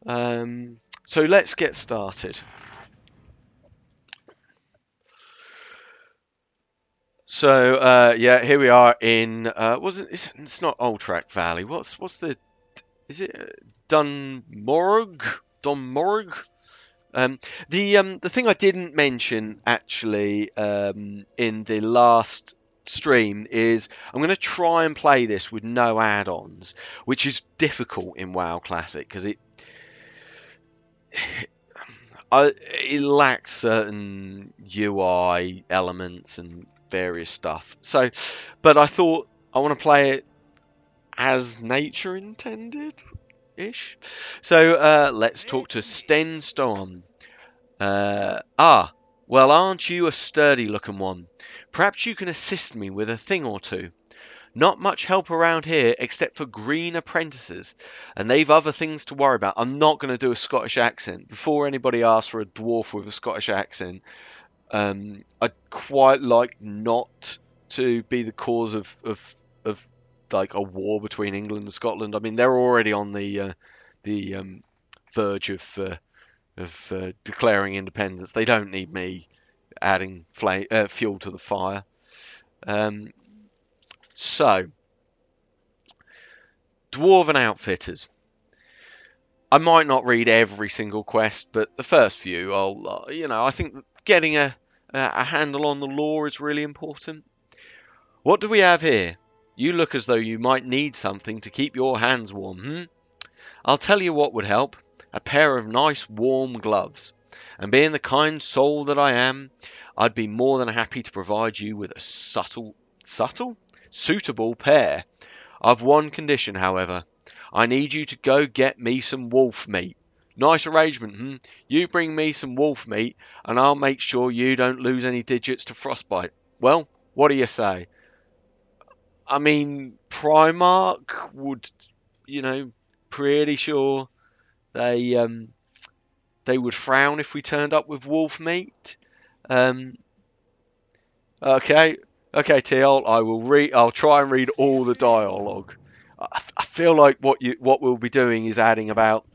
So let's get started. So yeah, here we are in it's not Ultrac Valley. What's the is it Dunmorug? Dunmorug? The thing I didn't mention actually in the last stream is I'm going to try and play this with no add-ons, which is difficult in WoW Classic because it lacks certain UI elements and various stuff. So, but I thought I want to play it as nature intended ish. So let's talk to Sten Storm. Well, aren't you a sturdy looking one? Perhaps you can assist me with a thing or two. Not much help around here except for green apprentices, and they've other things to worry about. I'm not going to do a Scottish accent. Before anybody asks for a dwarf with a Scottish accent, I'd quite like not to be the cause of like a war between England and Scotland. I mean, they're already on the verge of declaring independence. They don't need me adding fuel to the fire. Um, so, Dwarven Outfitters. I might not read every single quest, but the first few, I think getting a handle on the lore is really important. What do we have here? You look as though you might need something to keep your hands warm, I'll tell you what would help. A pair of nice warm gloves. And being the kind soul that I am, I'd be more than happy to provide you with a suitable pair. I've one condition, however. I need you to go get me some wolf meat. Nice arrangement, You bring me some wolf meat, and I'll make sure you don't lose any digits to frostbite. Well, what do you say? I mean, Primark would, pretty sure they would frown if we turned up with wolf meat. Um, okay, okay, TL. I will read. I'll try and read all the dialogue. I feel like what we'll be doing is adding about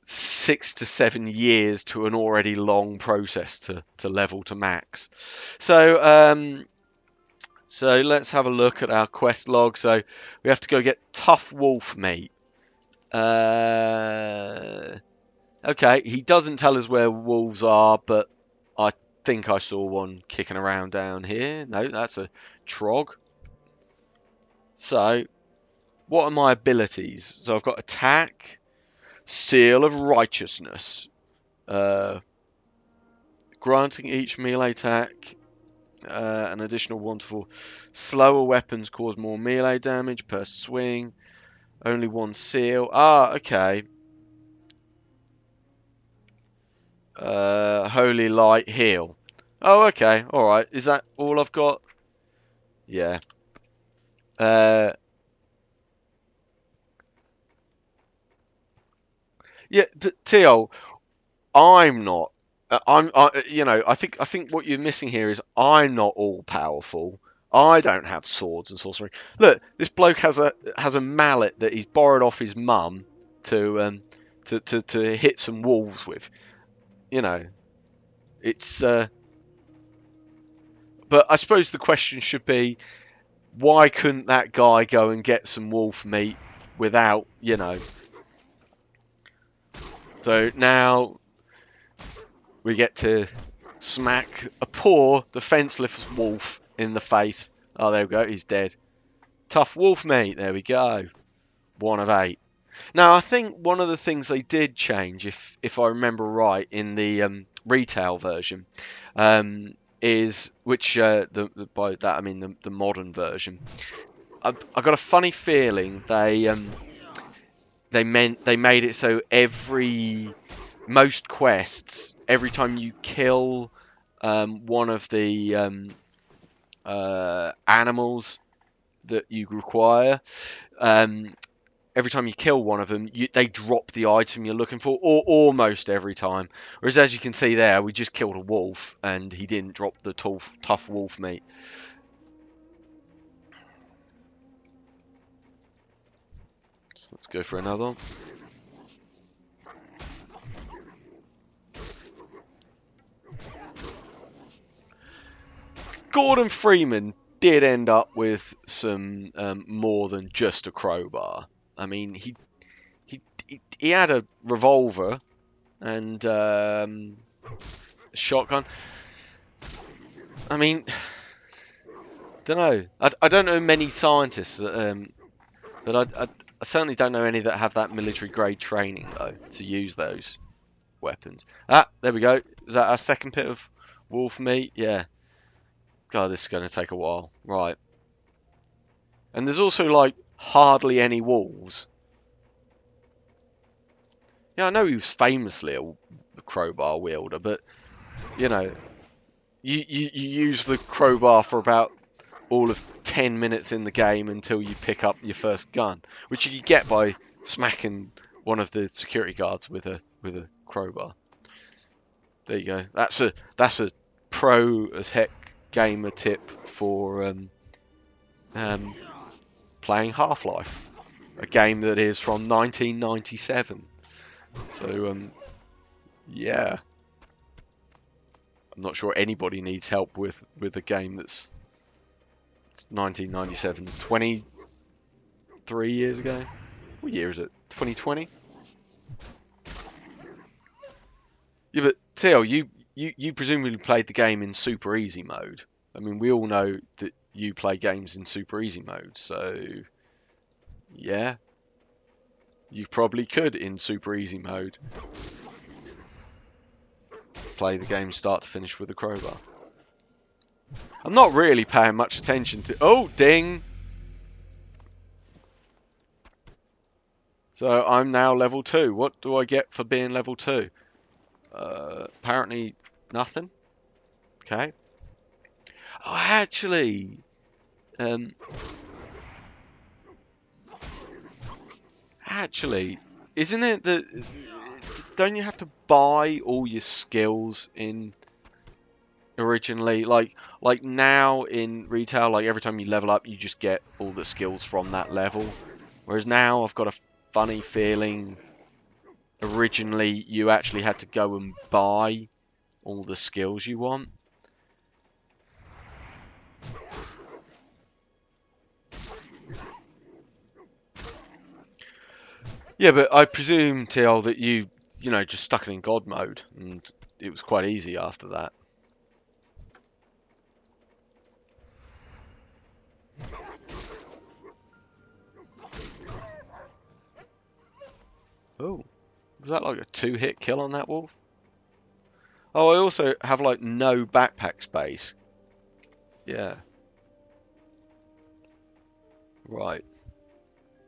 6 to 7 years to an already long process to level to max. So let's have a look at our quest log. So we have to go get tough wolf meat. Okay, he doesn't tell us where wolves are, but I think I saw one kicking around down here. No, that's a trog. So, what are my abilities? So I've got attack, seal of righteousness, uh, granting each melee attack an additional 1 to 4. Slower weapons cause more melee damage per swing. Only one seal. Okay. Holy light heal. Oh, okay. All right. Is that all I've got? Yeah. Yeah, but Tio, I'm not. I think what you're missing here is I'm not all powerful. I don't have swords and sorcery. Look, this bloke has a mallet that he's borrowed off his mum to hit some wolves with. You know, it's. But I suppose the question should be, why couldn't that guy go and get some wolf meat without, So now we get to smack a poor defenseless wolf in the face. Oh, there we go. He's dead. Tough wolf meat. There we go. 1 of 8. Now, I think one of the things they did change, if I remember right, in the retail version, is which by that I mean the modern version. I got a funny feeling they made it so most quests, every time you kill one of the animals that you require, every time you kill one of them, they drop the item you're looking for, or almost every time. Whereas, as you can see there, we just killed a wolf, and he didn't drop the tough wolf meat. So let's go for another one. Gordon Freeman did end up with some more than just a crowbar. I mean, he had a revolver and a shotgun. I mean, don't know. I don't know many scientists, but I certainly don't know any that have that military grade training though to use those weapons. Ah, there we go. Is that our second pit of wolf meat? Yeah. God, this is going to take a while. Right. And there's also like hardly any wolves. Yeah, I know he was famously a crowbar wielder, but you know, you use the crowbar for about all of 10 minutes in the game until you pick up your first gun, which you get by smacking one of the security guards with a crowbar. There you go. That's a pro as heck gamer tip for playing Half-Life, a game that is from 1997. So yeah, I'm not sure anybody needs help with a game that's 1997, 23 years ago. What year is it? 2020? Yeah, but Teal, you presumably played the game in super easy mode. I mean, we all know that you play games in super easy mode, so yeah, you probably could in super easy mode play the game start to finish with a crowbar. I'm not really paying much attention to... Oh, ding! So I'm now level 2. What do I get for being level 2? Apparently nothing. Okay. Oh, actually... Actually, isn't it that... Don't you have to buy all your skills in... originally? Like now in retail, like every time you level up, you just get all the skills from that level. Whereas now I've got a funny feeling originally you actually had to go and buy all the skills you want. Yeah, but I presume, TL, that you know, just stuck it in God mode, and it was quite easy after that. Oh, was that like a 2-hit kill on that wolf? Oh, I also have like no backpack space. Yeah. Right.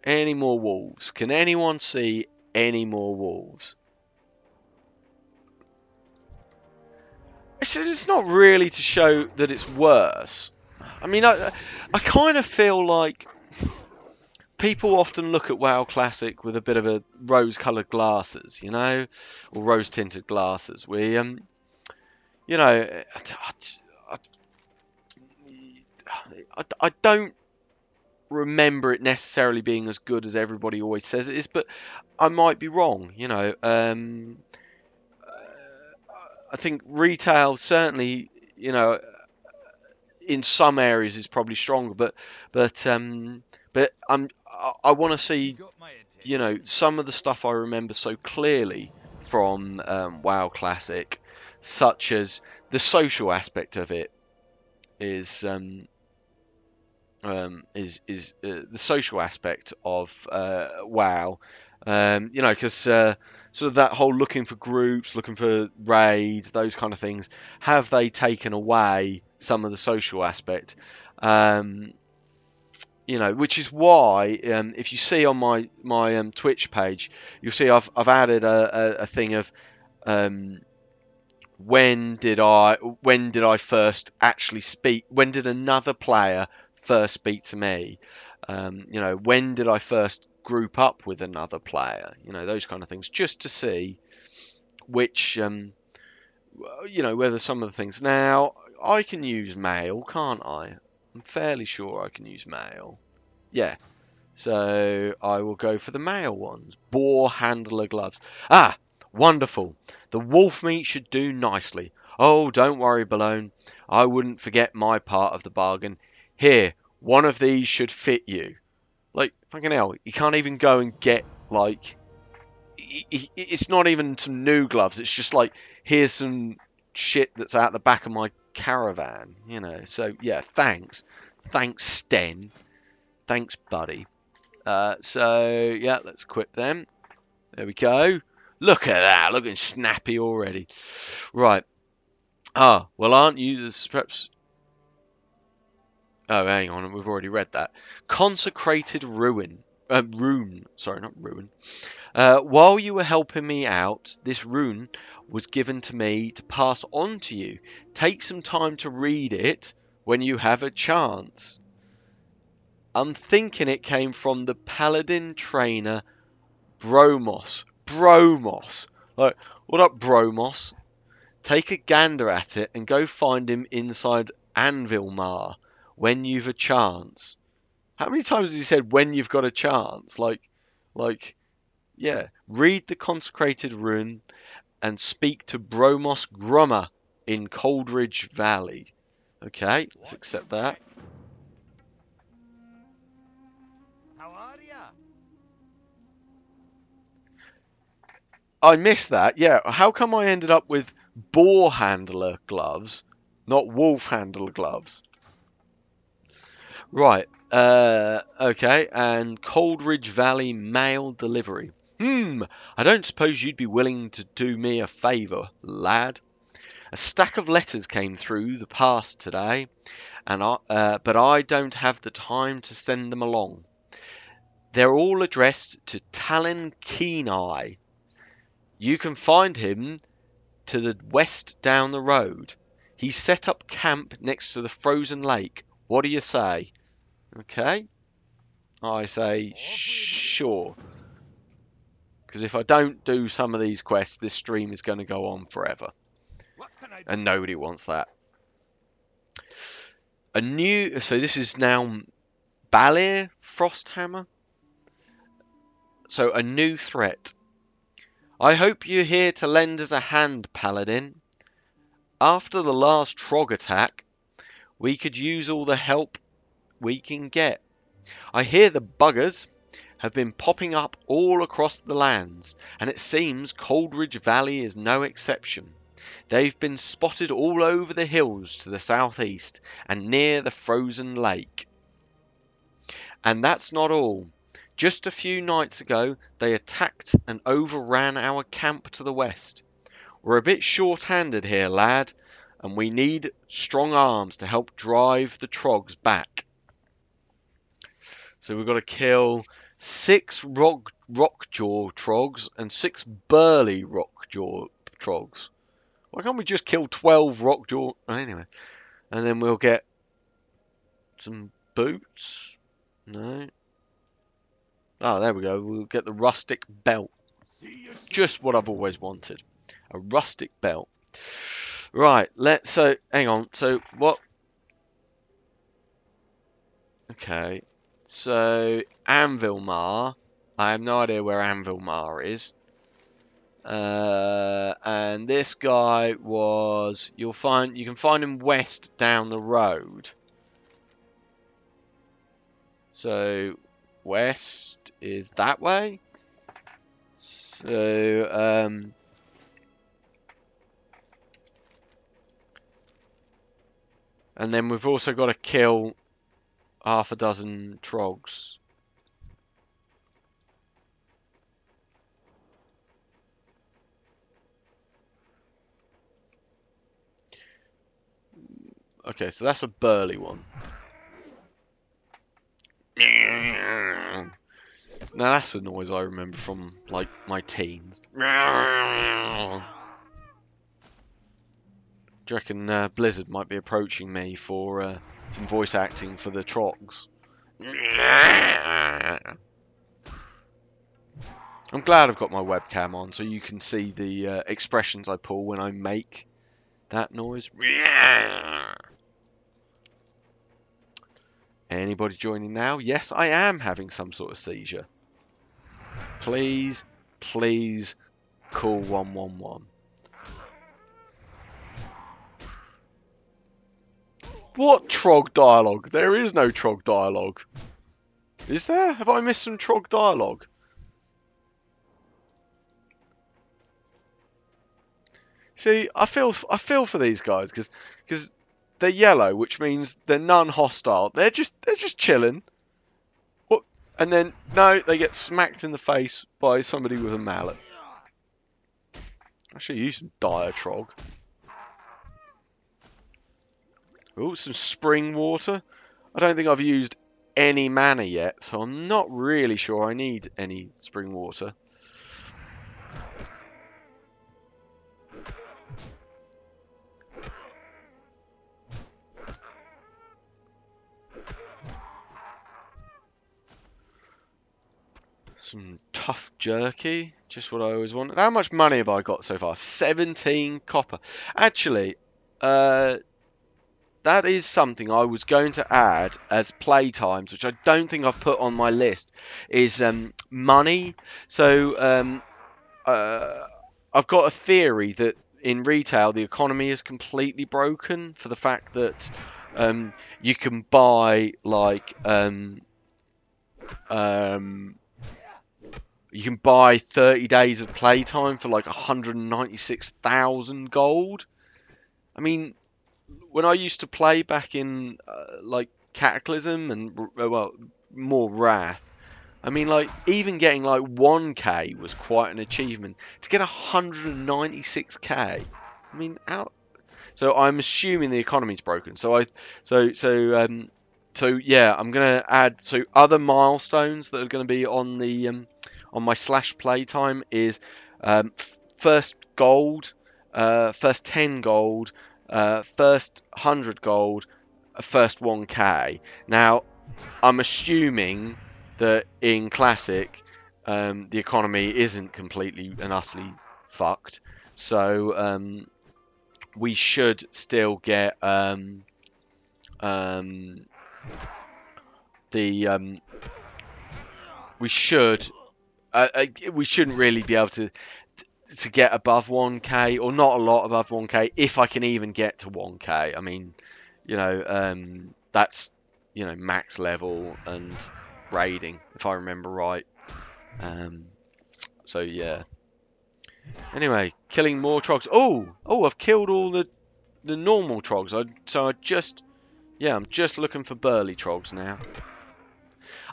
Any more wolves? Can anyone see any more wolves? It's not really to show that it's worse. I mean, I kind of feel like people often look at WoW Classic with a bit of a rose-coloured glasses, you know, or rose-tinted glasses. You know, I don't remember it necessarily being as good as everybody always says it is, but I might be wrong. You know, I think retail certainly, you know, in some areas is probably stronger, but I want to see, you know, some of the stuff I remember so clearly from WoW Classic, such as the social aspect of it is the social aspect of WoW. You know, because sort of that whole looking for groups, looking for raid, those kind of things, have they taken away some of the social aspect? You know, which is why if you see on my Twitch page, you'll see I've added a thing of when did I first actually speak? When did another player first speak to me? You know, when did I first group up with another player? You know, those kind of things, just to see which you know, whether some of the things. Now I can use mail, can't I? I'm fairly sure I can use mail. Yeah. So I will go for the male ones. Boar handler gloves. Ah, wonderful. The wolf meat should do nicely. Oh, don't worry, Belone. I wouldn't forget my part of the bargain. Here, one of these should fit you. Like, fucking hell, you can't even go and get, like... It's not even some new gloves. It's just like, here's some shit that's out the back of my caravan, you know. So, yeah, thanks. Thanks, Sten. Thanks, buddy. Yeah, let's equip them. There we go. Look at that, looking snappy already. Right. Ah, well, aren't you the perhaps... Oh, hang on, we've already read that. Consecrated ruin. Rune. Sorry, not ruin. While you were helping me out, this rune was given to me to pass on to you. Take some time to read it when you have a chance. I'm thinking it came from the Paladin trainer Bromos. Bromos! Like, what up, Bromos? Take a gander at it and go find him inside Anvilmar when you've a chance. How many times has he said when you've got a chance? Yeah. Read the consecrated rune and speak to Bromos Grummer in Coldridge Valley. Okay, let's accept that. How are ya? I missed that. Yeah, how come I ended up with boar handler gloves, not wolf handler gloves? Right. Okay, and Coldridge Valley mail delivery. I don't suppose you'd be willing to do me a favour, lad. A stack of letters came through the pass today, but I don't have the time to send them along. They're all addressed to Talon Keen-Eye. You can find him to the west down the road. He set up camp next to the frozen lake. What do you say? Okay. I say sure. Because if I don't do some of these quests, this stream is going to go on forever. What can I do? And nobody wants that. So this is now Balir Frosthammer. So a new threat. I hope you're here to lend us a hand, Paladin. After the last Trog attack, we could use all the help we can get. I hear the buggers have been popping up all across the lands, and it seems Coldridge Valley is no exception. They've been spotted all over the hills to the southeast and near the frozen lake. And that's not all. Just a few nights ago, they attacked and overran our camp to the west. We're a bit short-handed here, lad, and we need strong arms to help drive the trogs back. So we've got to kill 6 rockjaw trogs and 6 burly rockjaw trogs. Why can't we just kill 12 rockjaw? Anyway, and then we'll get some boots. No. Oh, there we go. We'll get the rustic belt. Just what I've always wanted. A rustic belt. Right, hang on. So, what? Okay. So, Anvilmar. I have no idea where Anvilmar is. And this guy was... you can find him west down the road. So, west is that way. So, and then we've also got to kill half a dozen trogs. Okay, so that's a burly one. Now that's a noise I remember from, like, my teens. Do you reckon Blizzard might be approaching me for some voice acting for the trogs? I'm glad I've got my webcam on so you can see the expressions I pull when I make that noise. Anybody joining now? Yes, I am having some sort of seizure. Please, please call 111. What Trog dialogue? There is no Trog dialogue. Is there? Have I missed some Trog dialogue? See, I feel for these guys because they're yellow, which means they're non-hostile. They're just chilling. What? And then no, they get smacked in the face by somebody with a mallet. I should use some dire Trog. Oh, some spring water. I don't think I've used any mana yet, so I'm not really sure I need any spring water. Some tough jerky, just what I always wanted. How much money have I got so far? 17 copper. Actually, that is something I was going to add as playtimes, which I don't think I've put on my list, is money. So I've got a theory that in retail the economy is completely broken for the fact that you can buy like you can buy 30 days of playtime for like 196,000 gold. I mean, when I used to play back in like Cataclysm and well, more Wrath, I mean, like even getting like 1k was quite an achievement. To get 196k, I mean, so I'm assuming the economy's broken. So yeah, I'm gonna add other milestones that are gonna be on the on my slash playtime is first gold, first 10 gold, first 100 gold, first 1k. Now I'm assuming that in classic the economy isn't completely and utterly fucked, so we should still get the we shouldn't really be able to get above 1k, or not a lot above 1k, if I can even get to 1k. I mean, you know, that's, you know, max level and raiding, if I remember right. So yeah. Anyway, killing more trogs. Oh, I've killed all the normal trogs. I'm just looking for burly trogs now.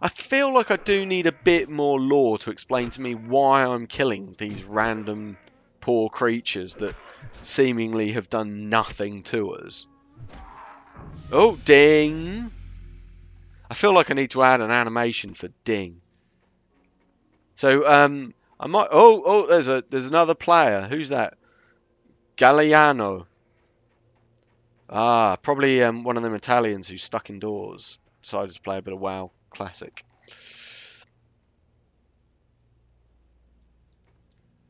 I feel like I do need a bit more lore to explain to me why I'm killing these random poor creatures that seemingly have done nothing to us. Oh, ding! I feel like I need to add an animation for ding. So, I might. Oh, there's another player. Who's that? Galliano. Ah, probably one of them Italians who's stuck indoors. Decided to play a bit of WoW Classic.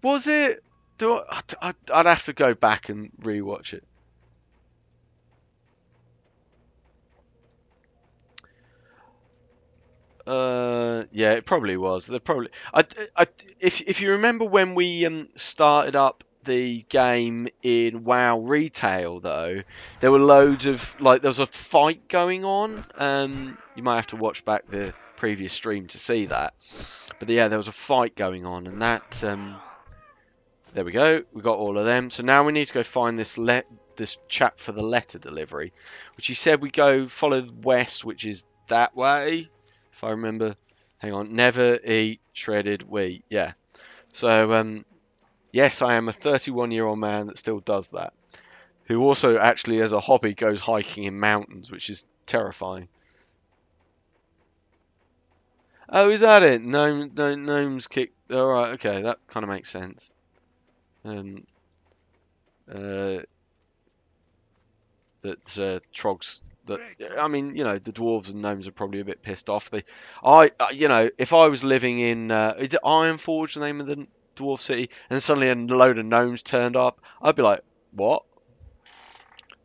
Was it? I'd have to go back and rewatch it. Yeah, it probably was. They probably. If you remember when we started up the game in WoW Retail, though, there were loads of there was a fight going on. You might have to watch back the previous stream to see that. But yeah, there was a fight going on, and that. There we go. We got all of them. So now we need to go find this chap for the letter delivery, which he said we go follow west, which is that way. If I remember, hang on, never eat shredded wheat. Yeah. So yes, I am a 31-year-old man that still does that, who also actually, as a hobby, goes hiking in mountains, which is terrifying. Oh, is that it? Gnomes kick. All right, okay, that kind of makes sense. That trogs. That, I mean, you know, the dwarves and gnomes are probably a bit pissed off. You know, if I was living in, is it Ironforge, the name of the dwarf city, and suddenly a load of gnomes turned up, I'd be like, what?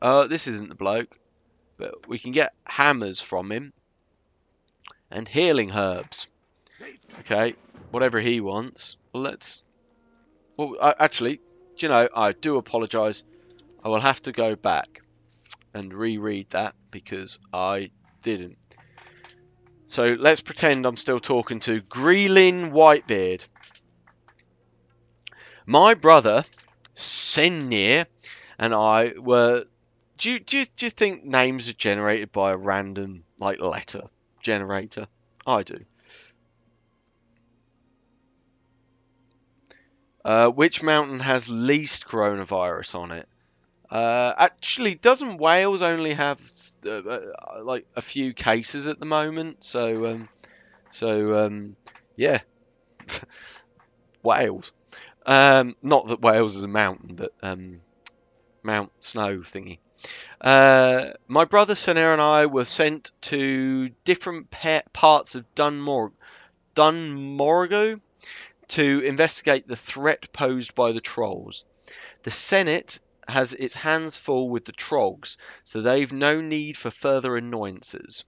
This isn't the bloke, but we can get hammers from him and healing herbs. Okay, whatever he wants. Well, let's. Well, actually, do you know, I do apologise. I will have to go back. and reread that because I didn't. So let's pretend I'm still talking to Greelin Whitebeard. My brother, Senir, and I were... Do you think names are generated by a random, like, letter generator? I do. Which mountain has least coronavirus on it? Actually, doesn't Wales only have like a few cases at the moment? Yeah, Wales. Not that Wales is a mountain, but Mount Snow thingy. My brother Senna and I were sent to different parts of Dunmorgo to investigate the threat posed by the trolls. The Senate has its hands full with the trogs, so they've no need for further annoyances.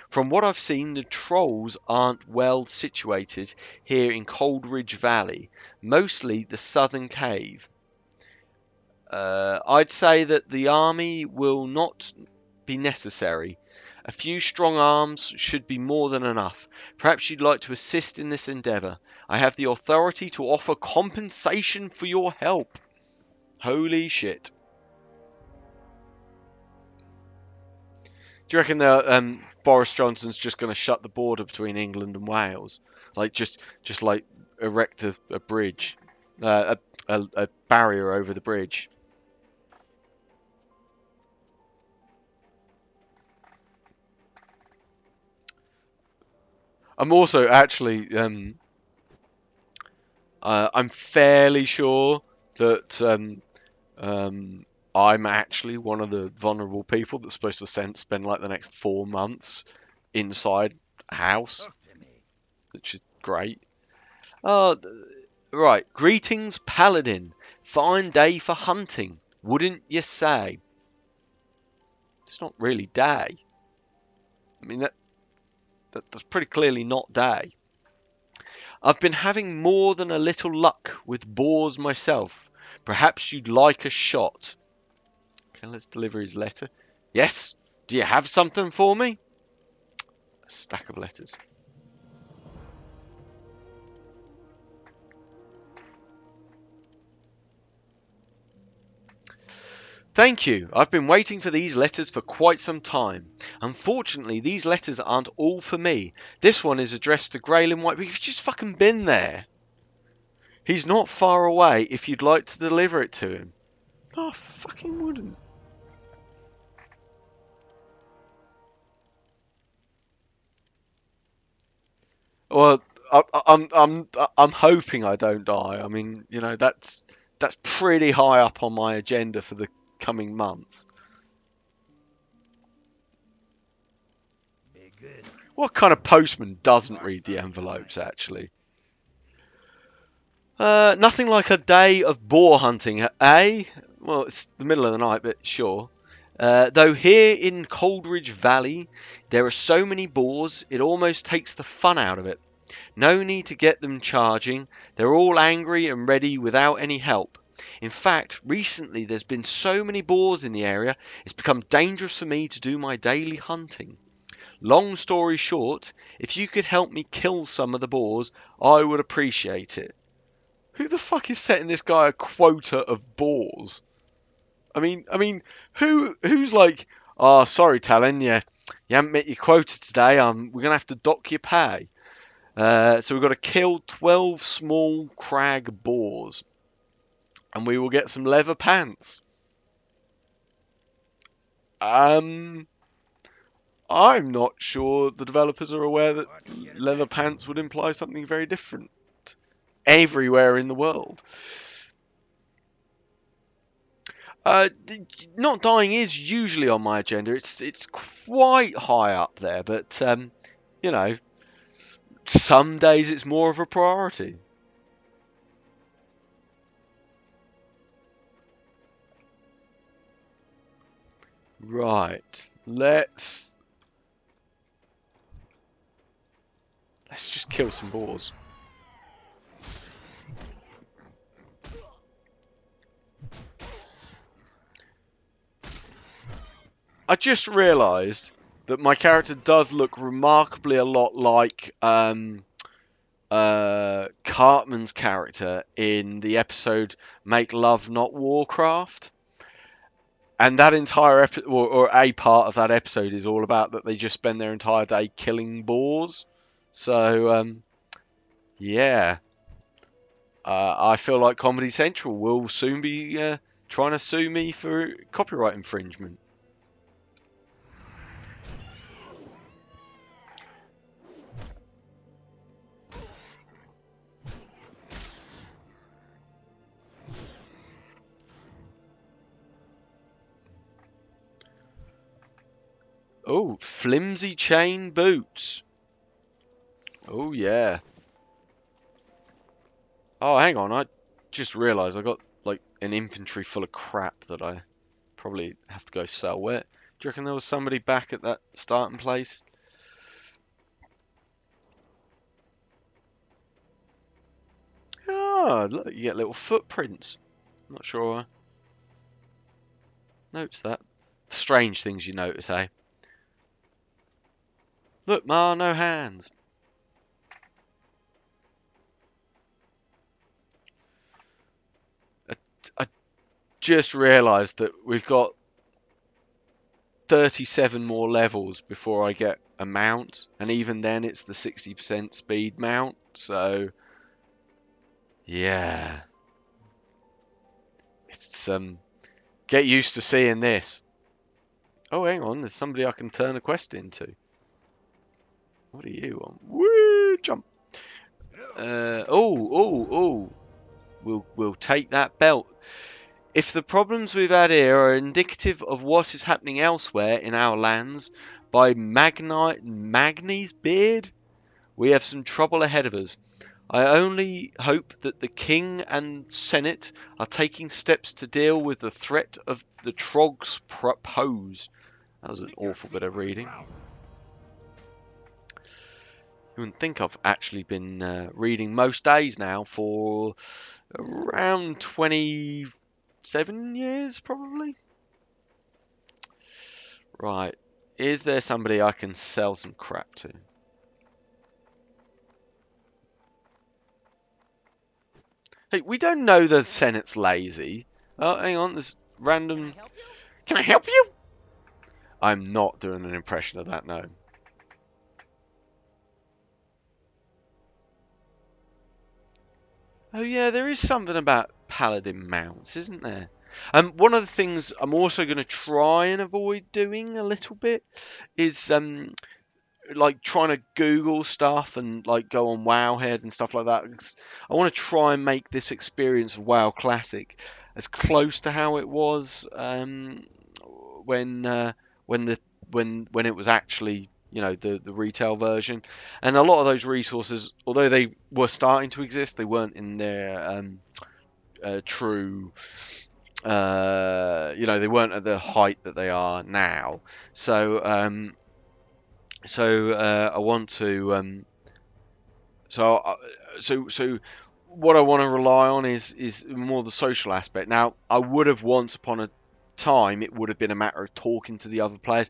From what I've seen, the trolls aren't well situated here in Coldridge Valley, mostly the southern cave. I'd say that the army will not be necessary. A few strong arms should be more than enough. Perhaps you'd like to assist in this endeavour. I have the authority to offer compensation for your help. Holy shit. Do you reckon that Boris Johnson's just going to shut the border between England and Wales? Like, just like erect a bridge, a barrier over the bridge? I'm also actually, I'm fairly sure that I'm actually one of the vulnerable people that's supposed to spend like the next 4 months inside a house, Talk to me. which is great. Oh, right. Greetings, Paladin. Fine day for hunting, wouldn't you say? It's not really day. I mean, that's pretty clearly not day. I've been having more than a little luck with boars myself. Perhaps you'd like a shot. Okay, let's deliver his letter. Yes? Do you have something for me? A stack of letters. Thank you. I've been waiting for these letters for quite some time. Unfortunately, these letters aren't all for me. This one is addressed to Graylin White. You've just fucking been there. He's not far away if you'd like to deliver it to him. No, I fucking wouldn't. Well, I'm hoping I don't die. I mean, you know, that's pretty high up on my agenda for the coming months. Be good. What kind of postman doesn't read the envelopes, actually? Nothing like a day of boar hunting, eh? Well, it's the middle of the night, but sure. Though here in Coldridge Valley, there are so many boars, it almost takes the fun out of it. No need to get them charging. They're all angry and ready without any help. In fact, recently there's been so many boars in the area, it's become dangerous for me to do my daily hunting. Long story short, if you could help me kill some of the boars, I would appreciate it. Who the fuck is setting this guy a quota of boars? I mean, who's like, oh, sorry, Talon, you haven't met your quota today. We're gonna have to dock your pay. So we've got to kill 12 small crag boars, and we will get some leather pants. I'm not sure the developers are aware that leather pants would imply something very different everywhere in the world. Not dying is usually on my agenda. It's quite high up there, but you know, some days it's more of a priority. Right, let's just kill some boars. I just realised that my character does look remarkably a lot like Cartman's character in the episode Make Love Not Warcraft. And that entire episode, or a part of that episode, is all about that they just spend their entire day killing boars. So, yeah. I feel like Comedy Central will soon be trying to sue me for copyright infringement. Oh, flimsy chain boots. Oh, yeah. Oh, hang on. I just realised I got like an inventory full of crap that I probably have to go sell. Where? Do you reckon there was somebody back at that starting place? Oh, look, you get little footprints. I'm not sure. Notice that. Strange things you notice, eh? Look, Ma, no hands. I just realised that we've got 37 more levels before I get a mount, and even then it's the 60% speed mount, so yeah. It's get used to seeing this. Oh, hang on, there's somebody I can turn a quest into. What are you on? Woo, jump. Oh. We'll take that belt. If the problems we've had here are indicative of what is happening elsewhere in our lands by Magni's beard, we have some trouble ahead of us. I only hope that the King and Senate are taking steps to deal with the threat of the Trogs pose. That was an awful bit of reading. You wouldn't think I've actually been reading most days now for around 27 years, probably. Right. Is there somebody I can sell some crap to? Hey, we don't know the Senate's lazy. Oh, hang on, there's random... Can I help you? I'm not doing an impression of that, no. Oh yeah, there is something about Paladin mounts, isn't there? One of the things I'm also going to try and avoid doing a little bit is like trying to Google stuff and like go on Wowhead and stuff like that. I want to try and make this experience of WoW Classic as close to how it was when when it was actually, you know, the retail version. And a lot of those resources, although they were starting to exist, they weren't in their true. You know, they weren't at the height that they are now. So I want to so what I want to rely on is more the social aspect. Now, I would have once upon a time, it would have been a matter of talking to the other players.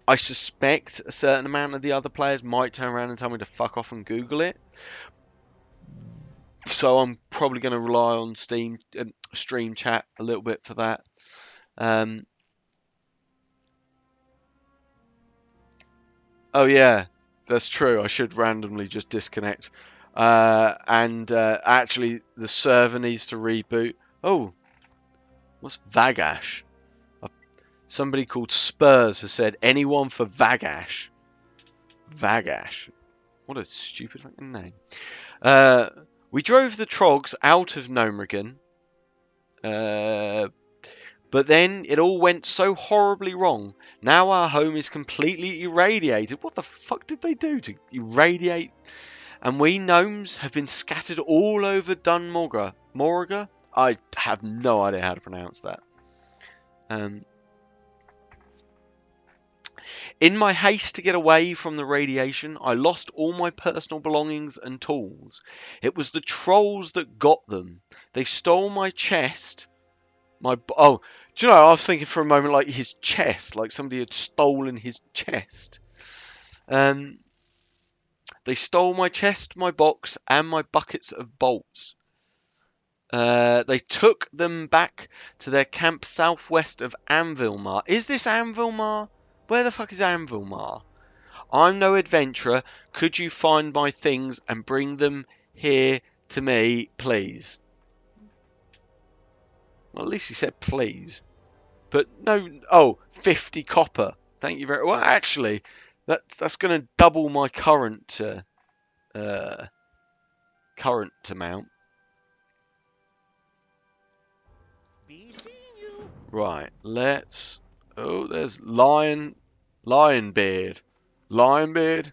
I suspect a certain amount of the other players might turn around and tell me to fuck off and Google it. So I'm probably going to rely on stream chat a little bit for that. Oh yeah, that's true. I should randomly just disconnect. Actually, the server needs to reboot. Oh, what's Vagash? Somebody called Spurs has said, anyone for Vagash? Vagash. What a stupid fucking name. We drove the Trogs out of Gnomrigan. But then it all went so horribly wrong. Now our home is completely irradiated. What the fuck did they do to irradiate? And we gnomes have been scattered all over Dunmorga. I have no idea how to pronounce that. In my haste to get away from the radiation, I lost all my personal belongings and tools. It was the trolls that got them. They stole my chest. Do you know, I was thinking for a moment like his chest, like somebody had stolen his chest. Um, they stole my chest, my box, and my buckets of bolts. They took them back to their camp southwest of Anvilmar. Is this Anvilmar? Where the fuck is Anvilmar? I'm no adventurer. Could you find my things and bring them here to me, please? Well, at least he said please. But no, oh, 50 copper. Thank you very well. Actually, that's going to double my current current amount. Be seeing you. Right, let's. Oh, there's Lionbeard. Lionbeard.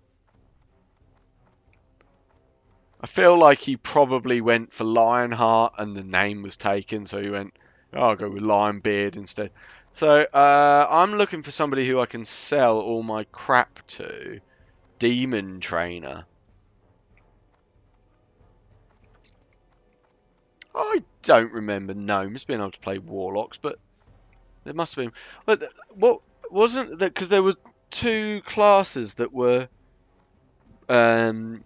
I feel like he probably went for Lionheart and the name was taken, so he went, oh, I'll go with Lionbeard instead. So I'm looking for somebody who I can sell all my crap to. Demon Trainer. I don't remember gnomes being able to play warlocks, but there must have been. But what wasn't that? Because there were two classes that were Horde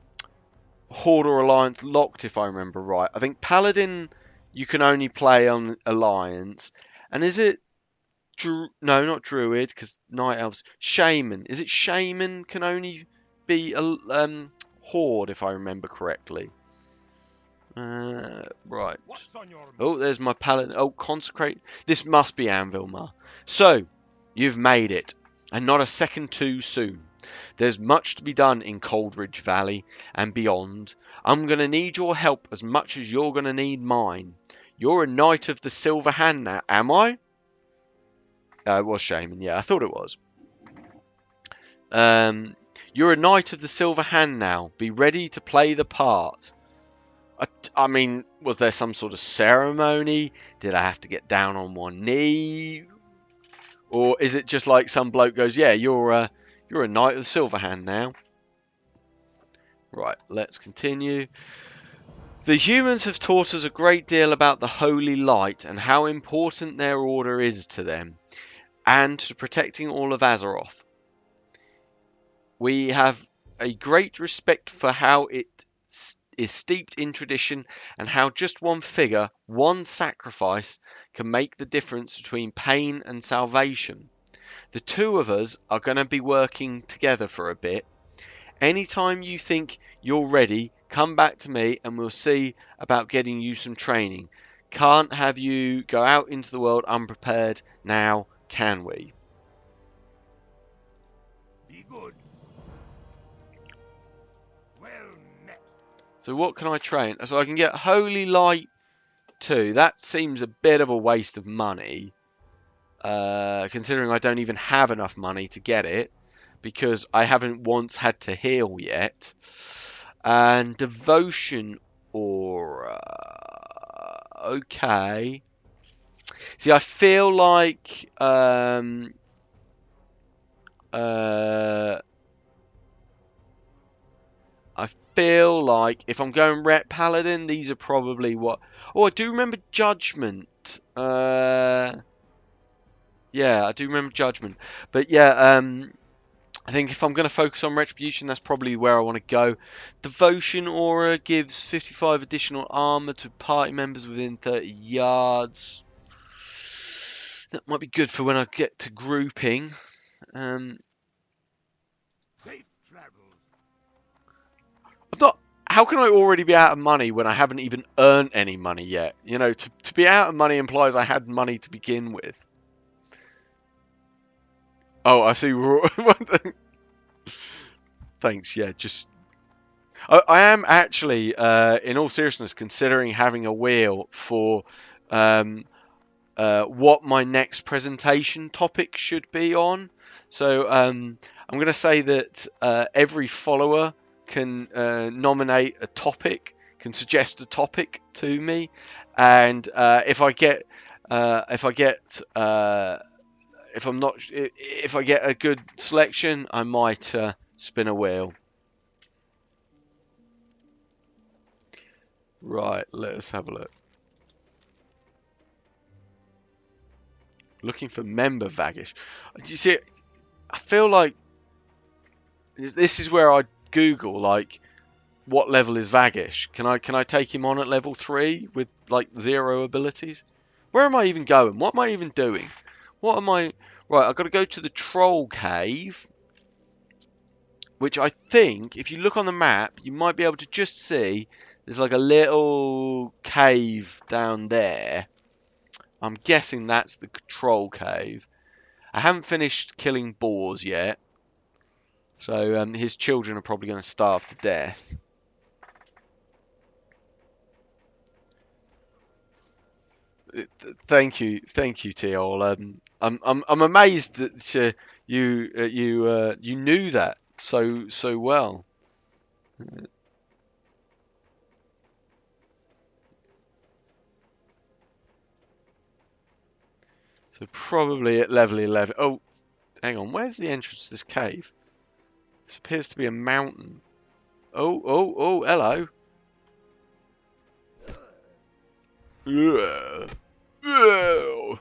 or Alliance locked, if I remember right. I think Paladin you can only play on Alliance, and is it? No, not Druid, because Night Elves. Shaman. Is it Shaman can only be a Horde, if I remember correctly? Right. What's on your mind? Oh, there's my Paladin. Oh, Consecrate. This must be Anvilmar. So, you've made it, and not a second too soon. There's much to be done in Coldridge Valley and beyond. I'm going to need your help as much as you're going to need mine. You're a Knight of the Silver Hand now, am I? It was Shaman, yeah, I thought it was. You're a Knight of the Silver Hand now. Be ready to play the part. I mean, was there some sort of ceremony? Did I have to get down on one knee? Or is it just like some bloke goes, yeah, you're a Knight of the Silver Hand now? Right, let's continue. The humans have taught us a great deal about the Holy Light and how important their order is to them, and to protecting all of Azeroth. We have a great respect for how it is steeped in tradition and how just one figure, one sacrifice, can make the difference between pain and salvation. The two of us are going to be working together for a bit. Anytime you think you're ready, come back to me and we'll see about getting you some training. Can't have you go out into the world unprepared now, can we? Be good. Well met. So what can I train? So I can get Holy Light 2. That seems a bit of a waste of money. Considering I don't even have enough money to get it. Because I haven't once had to heal yet. And Devotion Aura. Okay. See, I feel like... I feel like if I'm going Ret Paladin, these are probably what... Oh, I do remember Judgment. Yeah, I do remember Judgment. But yeah, I think if I'm going to focus on Retribution, that's probably where I want to go. Devotion Aura gives 55 additional armor to party members within 30 yards. That might be good for when I get to grouping. Safe travels. I'm not. How can I already be out of money when I haven't even earned any money yet? You know, to be out of money implies I had money to begin with. Oh, I see. Thanks. Yeah, just. I am actually, in all seriousness, considering having a wheel for what my next presentation topic should be on. So I'm going to say that every follower can nominate a topic, can suggest a topic to me, and if I get a good selection, I might spin a wheel. Right, let us have a look. Looking for member Vagish. Do you see? I feel like this is where I Google like what level is Vagish. Can I take him on at level 3 with like 0 abilities? Where am I even going? What am I even doing? What am I? Right, I've got to go to the troll cave, which I think, if you look on the map, you might be able to just see there's like a little cave down there. I'm guessing that's the troll cave. I haven't finished killing boars yet, so his children are probably going to starve to death. Thank you, Teol. I'm amazed that you knew that so well. So probably at level 11. Oh, hang on. Where's the entrance to this cave? This appears to be a mountain. Oh, hello. Yeah. Yeah.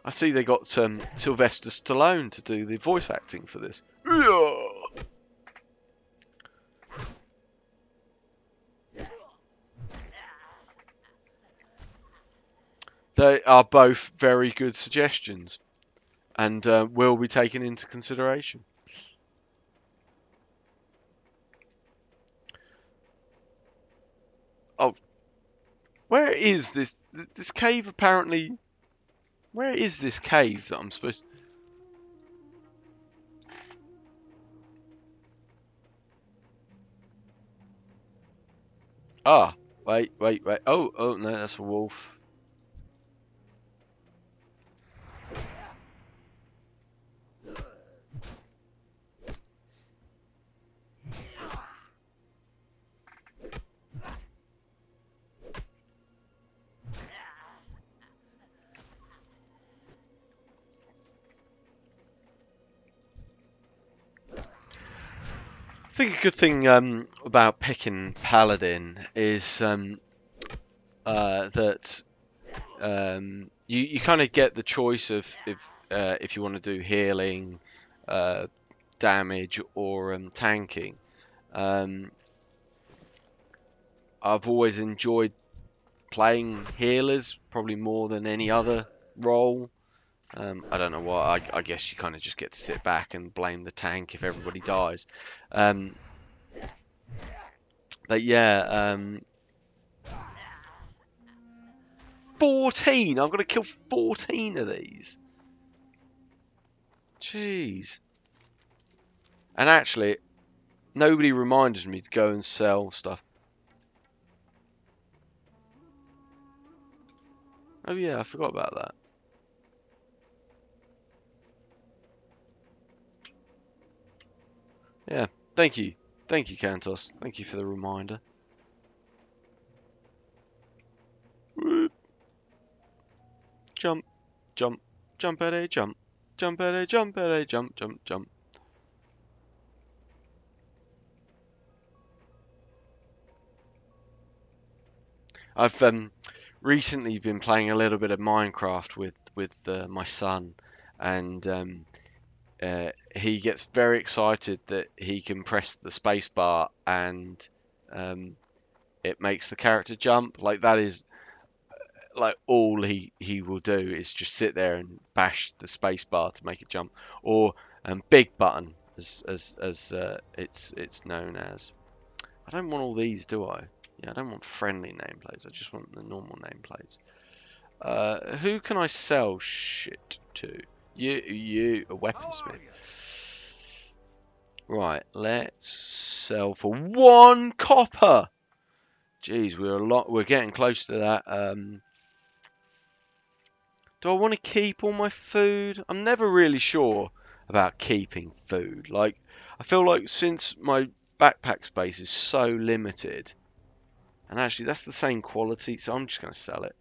I see they got Sylvester Stallone to do the voice acting for this. Yeah. They are both very good suggestions and will be taken into consideration. Oh, where is this cave apparently? Where is this cave that I'm supposed to... Ah, wait. Oh, no, that's a wolf. I think a good thing about picking Paladin is that you kind of get the choice of if you want to do healing, damage, or tanking. I've always enjoyed playing healers, probably more than any other role. I don't know why. I guess you kind of just get to sit back and blame the tank if everybody dies. But yeah, 14. I've got to kill 14 of these. Jeez. And actually, nobody reminded me to go and sell stuff. Oh yeah, I forgot about that. Yeah, thank you, Kantos. Thank you for the reminder. Jump, jump, jump at a jump, jump at a jump at a jump, jump, jump. I've recently been playing a little bit of Minecraft with my son, and he gets very excited that he can press the space bar and it makes the character jump. Like that is like all he will do is just sit there and bash the space bar to make it jump, or big button as it's known as. I don't want all these, do I? Yeah, I don't want friendly nameplates. I just want the normal nameplates. Who can I sell shit to? You, a weaponsmith. Right, let's sell for 1 copper. Jeez, we're getting close to that. Do I want to keep all my food? I'm never really sure about keeping food. Like, I feel like since my backpack space is so limited, and actually that's the same quality, so I'm just going to sell it.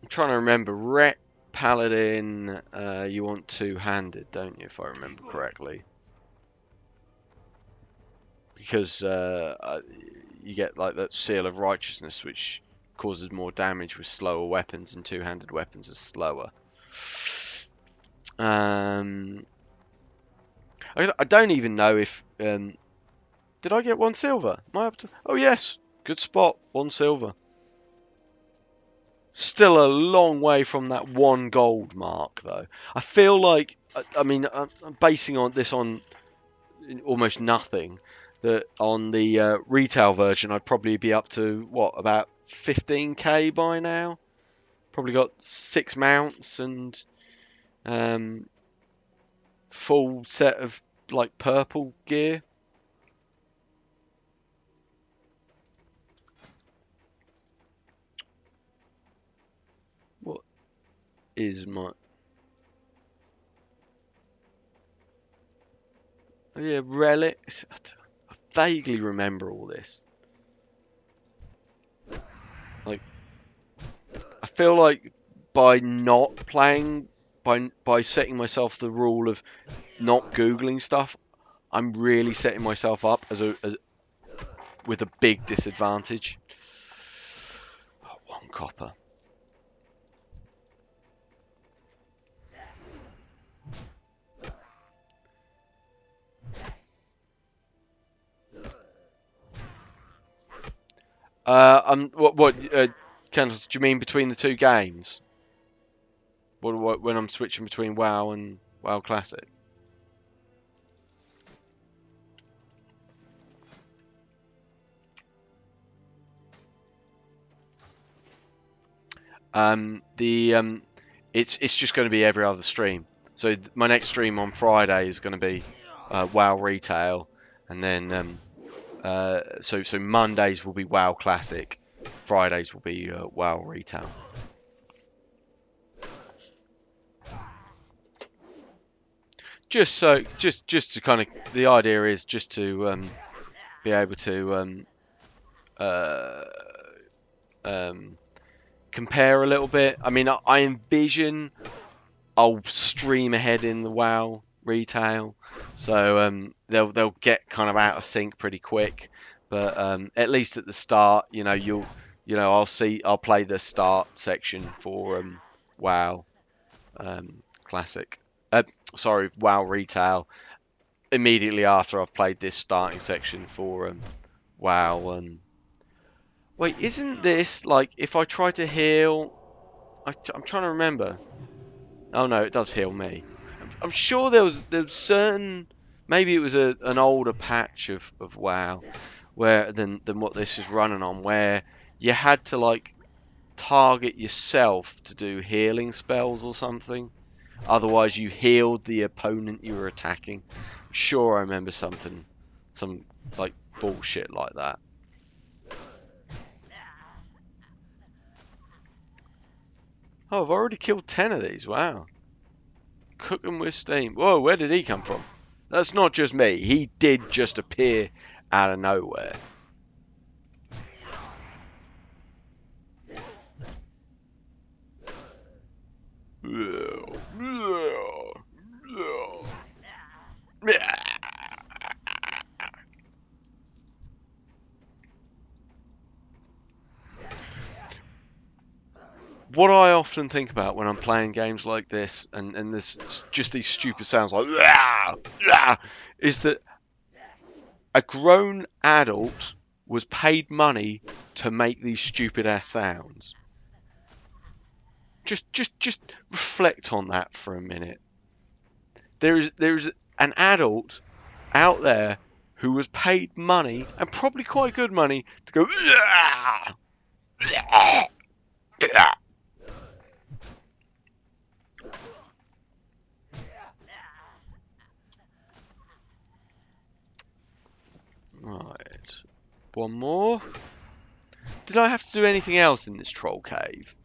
I'm trying to remember. Ret Paladin, you want 2-handed, don't you, if I remember correctly? Because you get like that seal of righteousness, which causes more damage with slower weapons, and two-handed weapons are slower. I don't even know if did I get 1 silver? Am I up to? Oh yes, good spot, 1 silver. Still a long way from that 1 gold mark though. I feel like I mean I'm basing on this on almost nothing. That on the retail version I'd probably be up to what, about 15k by now. Probably got 6 mounts and full set of like purple gear. What is my... Oh yeah, relics. I vaguely remember all this. Like, I feel like by not playing, by setting myself the rule of not googling stuff, I'm really setting myself up as with a big disadvantage. Oh, 1 copper. Candles, do you mean between the 2 games? What when I'm switching between WoW and WoW Classic? It's just going to be every other stream. So my next stream on Friday is going to be WoW Retail, and then so Mondays will be WoW Classic, Fridays will be WoW Retail. Just to kind of, the idea is just to be able to compare a little bit. I mean, I envision I'll stream ahead in the WoW Retail, so they'll get kind of out of sync pretty quick. But at least at the start, I'll play the start section for WoW Classic. Sorry, WoW Retail immediately after I've played this starting section for WoW. Wait, isn't this like if I try to heal? I'm trying to remember. Oh no, it does heal me. I'm sure there was certain, maybe it was an older patch of WoW where than what this is running on, where you had to like target yourself to do healing spells or something. Otherwise, you healed the opponent you were attacking. I'm sure I remember some like bullshit like that. Oh, I've already killed 10 of these. Wow. Cooking with steam. Whoa, where did he come from? That's not just me. He did just appear out of nowhere. What I often think about when I'm playing games like this, and this just these stupid sounds like is that a grown adult was paid money to make these stupid ass sounds. Just reflect on that for a minute. There's an adult out there who was paid money, and probably quite good money, to go right. 1 more. Did I have to do anything else in this troll cave?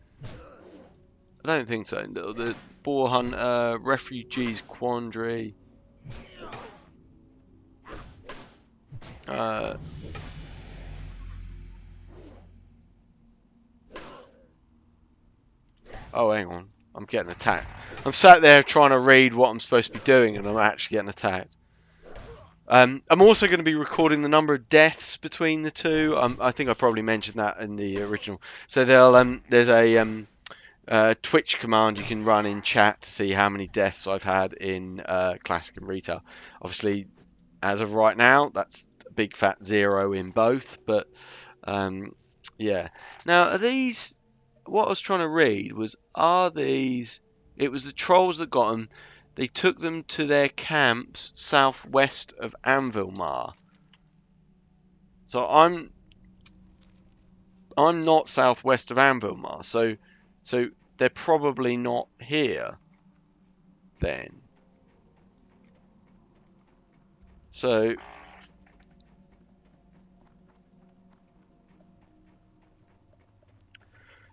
I don't think so. The boar hunt, refugees quandary. Oh, hang on. I'm getting attacked. I'm sat there trying to read what I'm supposed to be doing, and I'm actually getting attacked. I'm also going to be recording the number of deaths between the two. I think I probably mentioned that in the original. So there's a Twitch command you can run in chat to see how many deaths I've had in Classic and Retail. Obviously, as of right now, that's a big fat 0 in both. But yeah. Now, are these? What I was trying to read was, are these? It was the trolls that got them. They took them to their camps southwest of Anvilmar. So I'm not southwest of Anvilmar. So they're probably not here then. So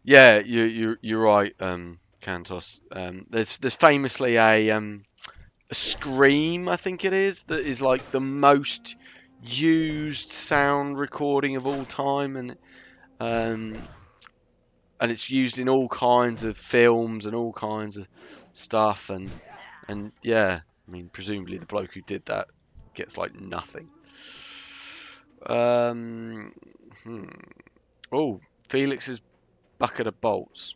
yeah, you're right, Kantos. There's famously a scream, I think it is, that is like the most used sound recording of all time, um, and it's used in all kinds of films and all kinds of stuff, and yeah, I mean presumably the bloke who did that gets like nothing. Um, hmm. Oh, Felix's bucket of bolts.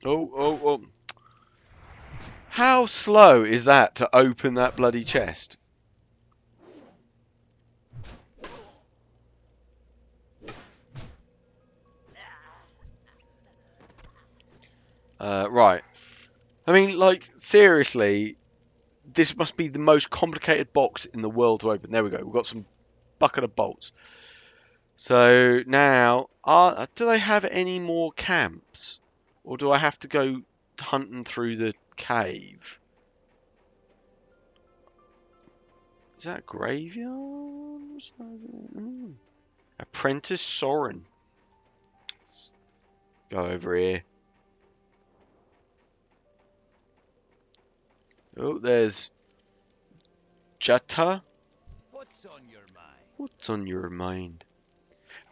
Oh. How slow is that to open that bloody chest? Right. I mean, like, seriously, this must be the most complicated box in the world to open. There we go. We've got some bucket of bolts. So now, do they have any more camps? Or do I have to go hunting through the cave? Is that a graveyard? Apprentice Soren. Go over here. Oh, there's Jata. What's on your mind? What's on your mind?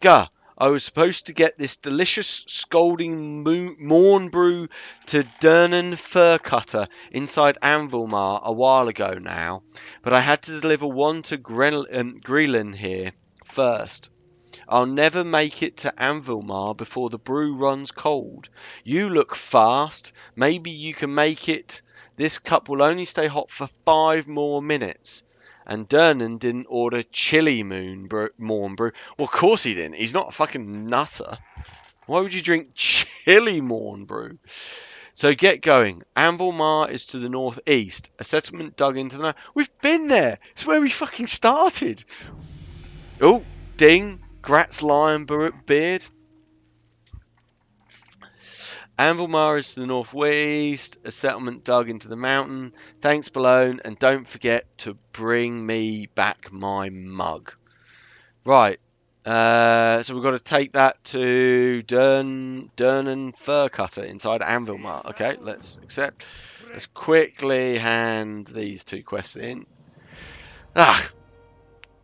Gah, I was supposed to get this delicious scalding morn brew to Durnan Fur Cutter inside Anvilmar a while ago now, but I had to deliver one to Grelin here first. I'll never make it to Anvilmar before the brew runs cold. You look fast. Maybe you can make it. This cup will only stay hot for 5 more minutes. And Durnan didn't order chili morn brew. Well, of course he didn't. He's not a fucking nutter. Why would you drink chili morn brew? So get going. Anvilmar is to the northeast. A settlement dug into the... We've been there. It's where we fucking started. Oh, ding. Grat's lion beard. Anvilmar is to the northwest. A settlement dug into the mountain. Thanks, Belone, and don't forget to bring me back my mug. Right. So we've got to take that to Durnan Fur Cutter inside Anvilmar. Okay, let's accept. Let's quickly hand these 2 quests in.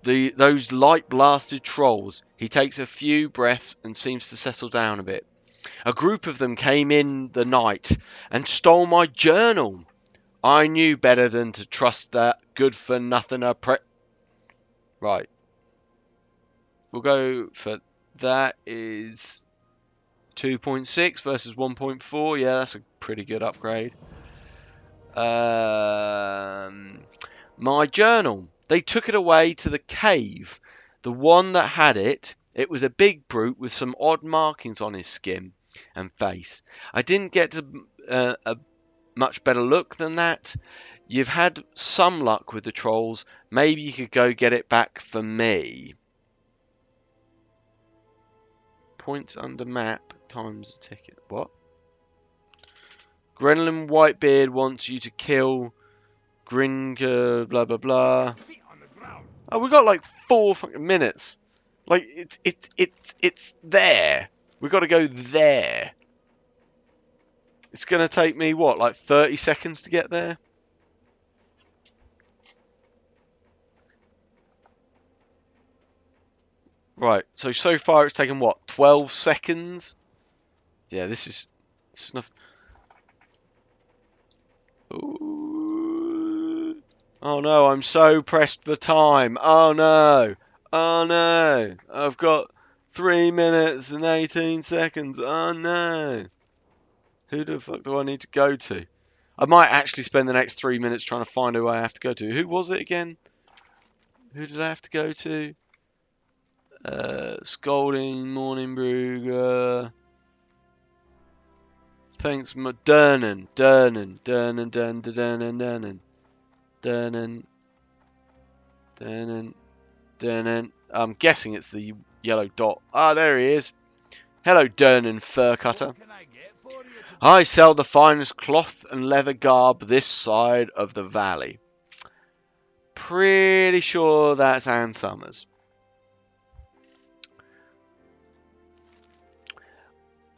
Those light blasted trolls. He takes a few breaths and seems to settle down a bit. A group of them came in the night and stole my journal. I knew better than to trust that good-for-nothing Right. We'll go for that is 2.6 versus 1.4. Yeah, that's a pretty good upgrade. My journal. They took it away to the cave. The one that had it, it was a big brute with some odd markings on his skin and face. I didn't get a much better look than that. You've had some luck with the trolls. Maybe you could go get it back for me. Points under map times the ticket. What? Grenlin Whitebeard wants you to kill Gringa, blah blah blah. Feet on the ground. Oh, we got like 4 fucking minutes. Like it's there. We got to go there. It's gonna take me what, like 30 seconds to get there. Right. So far it's taken what, 12 seconds. Yeah, this is enough. Ooh. Oh no, I'm so pressed for time. Oh no. Oh no. I've got 3 minutes and 18 seconds. Oh no. Who the fuck do I need to go to? I might actually spend the next 3 minutes trying to find who I have to go to. Who was it again? Who did I have to go to? Scolding, Morning Brew, thanks, Durnan, Durnan, Durnan, Durnan, Durnan, Durnan, Durnan, Durnan, Durnan. I'm guessing it's the yellow dot. Ah, there he is. Hello, Durnan Fur Cutter. What can I get for you today? I sell the finest cloth and leather garb this side of the valley. Pretty sure that's Ann Summers.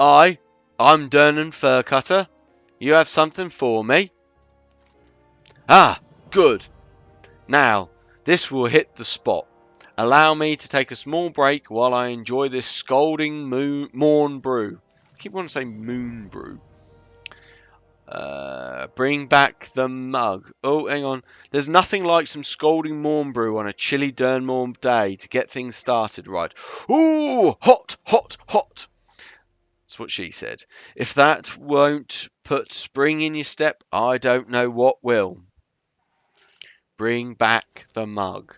I'm Durnan Fur Cutter. You have something for me? Ah, good. Now, this will hit the spot. Allow me to take a small break while I enjoy this scalding morn brew. I keep wanting to say moon brew. Bring back the mug. Oh, hang on. There's nothing like some scalding morn brew on a chilly Durnmorn day to get things started right. Ooh, hot, hot, hot. That's what she said. If that won't put spring in your step, I don't know what will. Bring back the mug.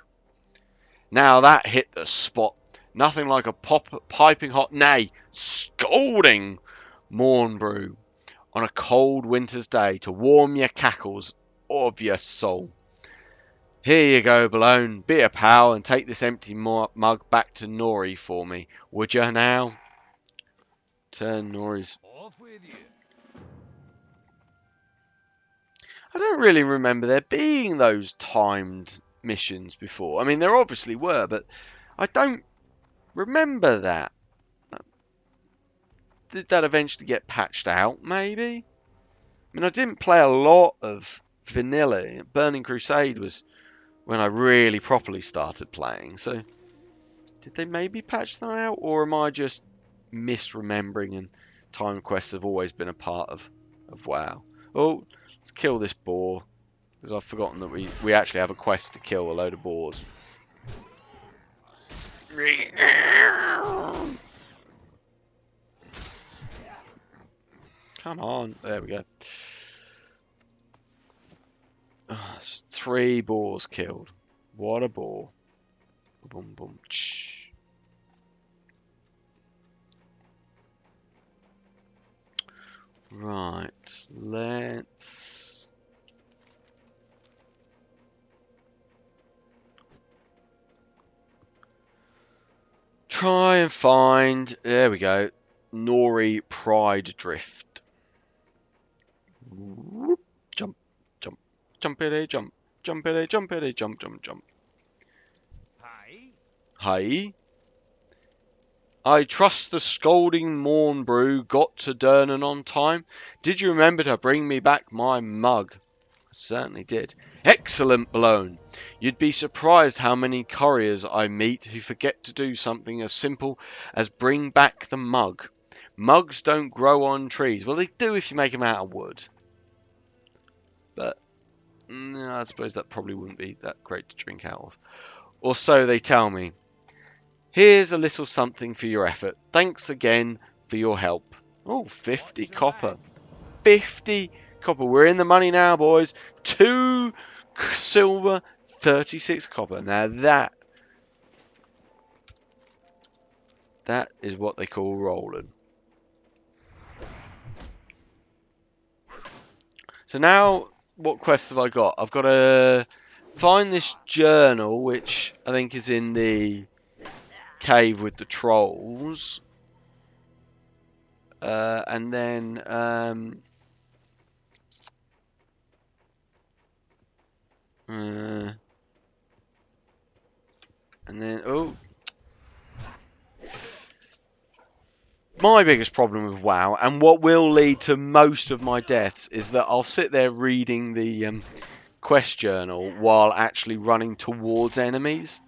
Now that hit the spot. Nothing like a piping hot, nay, scalding morn brew on a cold winter's day to warm your cackles of your soul. Here you go, Belone. Be a pal and take this empty mug back to Nori for me, would you now? Turn Nori's. Off with you. I don't really remember there being those timed missions before. I mean, there obviously were, but I don't remember that. Did that eventually get patched out, maybe? I mean, I didn't play a lot of vanilla. Burning Crusade was when I really properly started playing, so did they maybe patch that out, or am I just misremembering and time quests have always been a part of WoW? Oh, let's kill this boar, because I've forgotten that we actually have a quest to kill a load of boars. Come on, there we go. Oh, 3 boars killed. What a boar. Boom, boom, ch. Right, let's... try and find... There we go. Nori Pride Drift. Whoop. Jump, jump, jumpity, jump, jumpity, jumpity, jump, jump, jump. Hi. Hi. I trust the scalding morn brew got to Durnan on time. Did you remember to bring me back my mug? I certainly did. Excellent, Belone. You'd be surprised how many couriers I meet who forget to do something as simple as bring back the mug. Mugs don't grow on trees. Well, they do if you make them out of wood. But no, I suppose that probably wouldn't be that great to drink out of. Or so they tell me. Here's a little something for your effort. Thanks again for your help. Oh, 50 copper. 50 copper. We're in the money now, boys. 2 silver, 36 copper. Now that is what they call rolling. So now, what quests have I got? I've got to find this journal, which I think is in the cave with the trolls. And then oh, my biggest problem with WoW, and what will lead to most of my deaths, is that I'll sit there reading the quest journal while actually running towards enemies.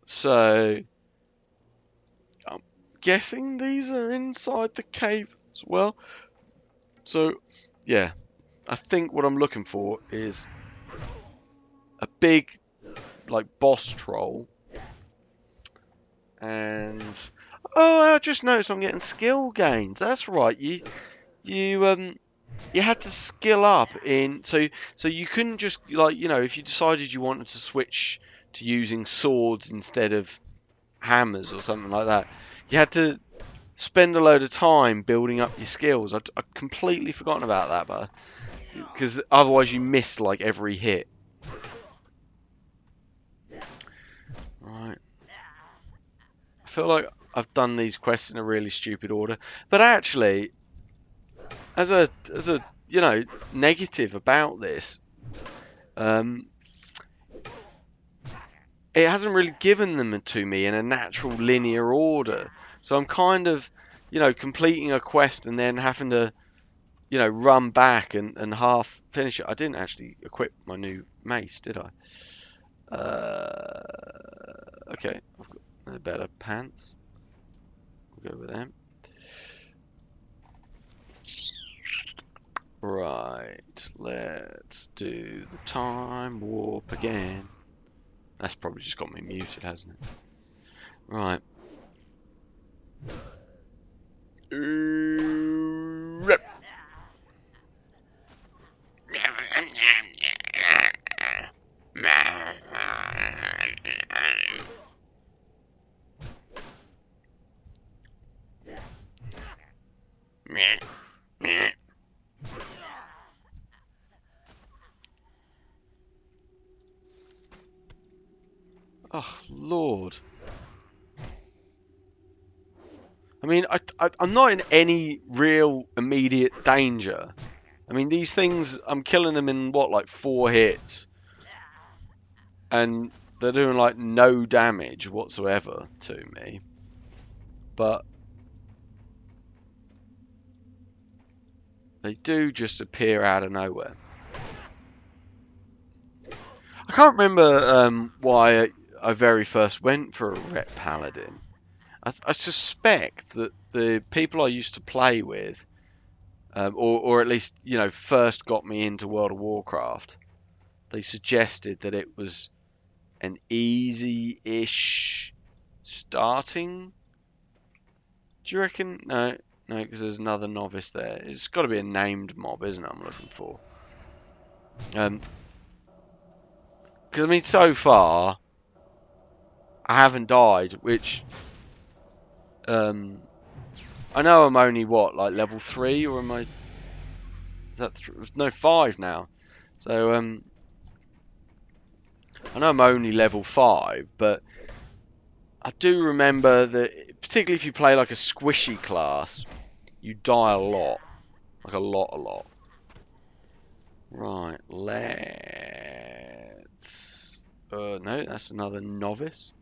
So I'm guessing these are inside the cave. as well. So, yeah, I think what I'm looking for is a big, like, boss troll. And oh, I just noticed I'm getting skill gains. That's right. You had to skill up in so you couldn't just like if you decided you wanted to switch to using swords instead of hammers or something like that, you had to spend a load of time building up your skills. I'd completely forgotten about that, but because otherwise you missed like every hit. Right. I feel like I've done these quests in a really stupid order, but actually, as a negative about this, um, it hasn't really given them to me in a natural linear order. So I'm kind of, completing a quest and then having to, run back and half finish it. I didn't actually equip my new mace, did I? Okay, I've got better pants. We'll go with them. Right, let's do the time warp again. That's probably just got me muted, hasn't it? Right. Oh, Lord. I mean, I'm not in any real immediate danger. I mean, these things, I'm killing them in, what, like 4 hits? And they're doing, like, no damage whatsoever to me. But they do just appear out of nowhere. I can't remember why I very first went for a Ret Paladin. I suspect that the people I used to play with, or at least, first got me into World of Warcraft, they suggested that it was an easy-ish starting. Do you reckon? No, because there's another novice there. It's got to be a named mob, isn't it? I'm looking for. Because I mean, so far I haven't died, which I know I'm only like level 3, or am I? Is that no 5 now? So I know I'm only level 5, but I do remember that, particularly if you play like a squishy class, you die a lot. Like a lot. Right, let's... no, that's another novice.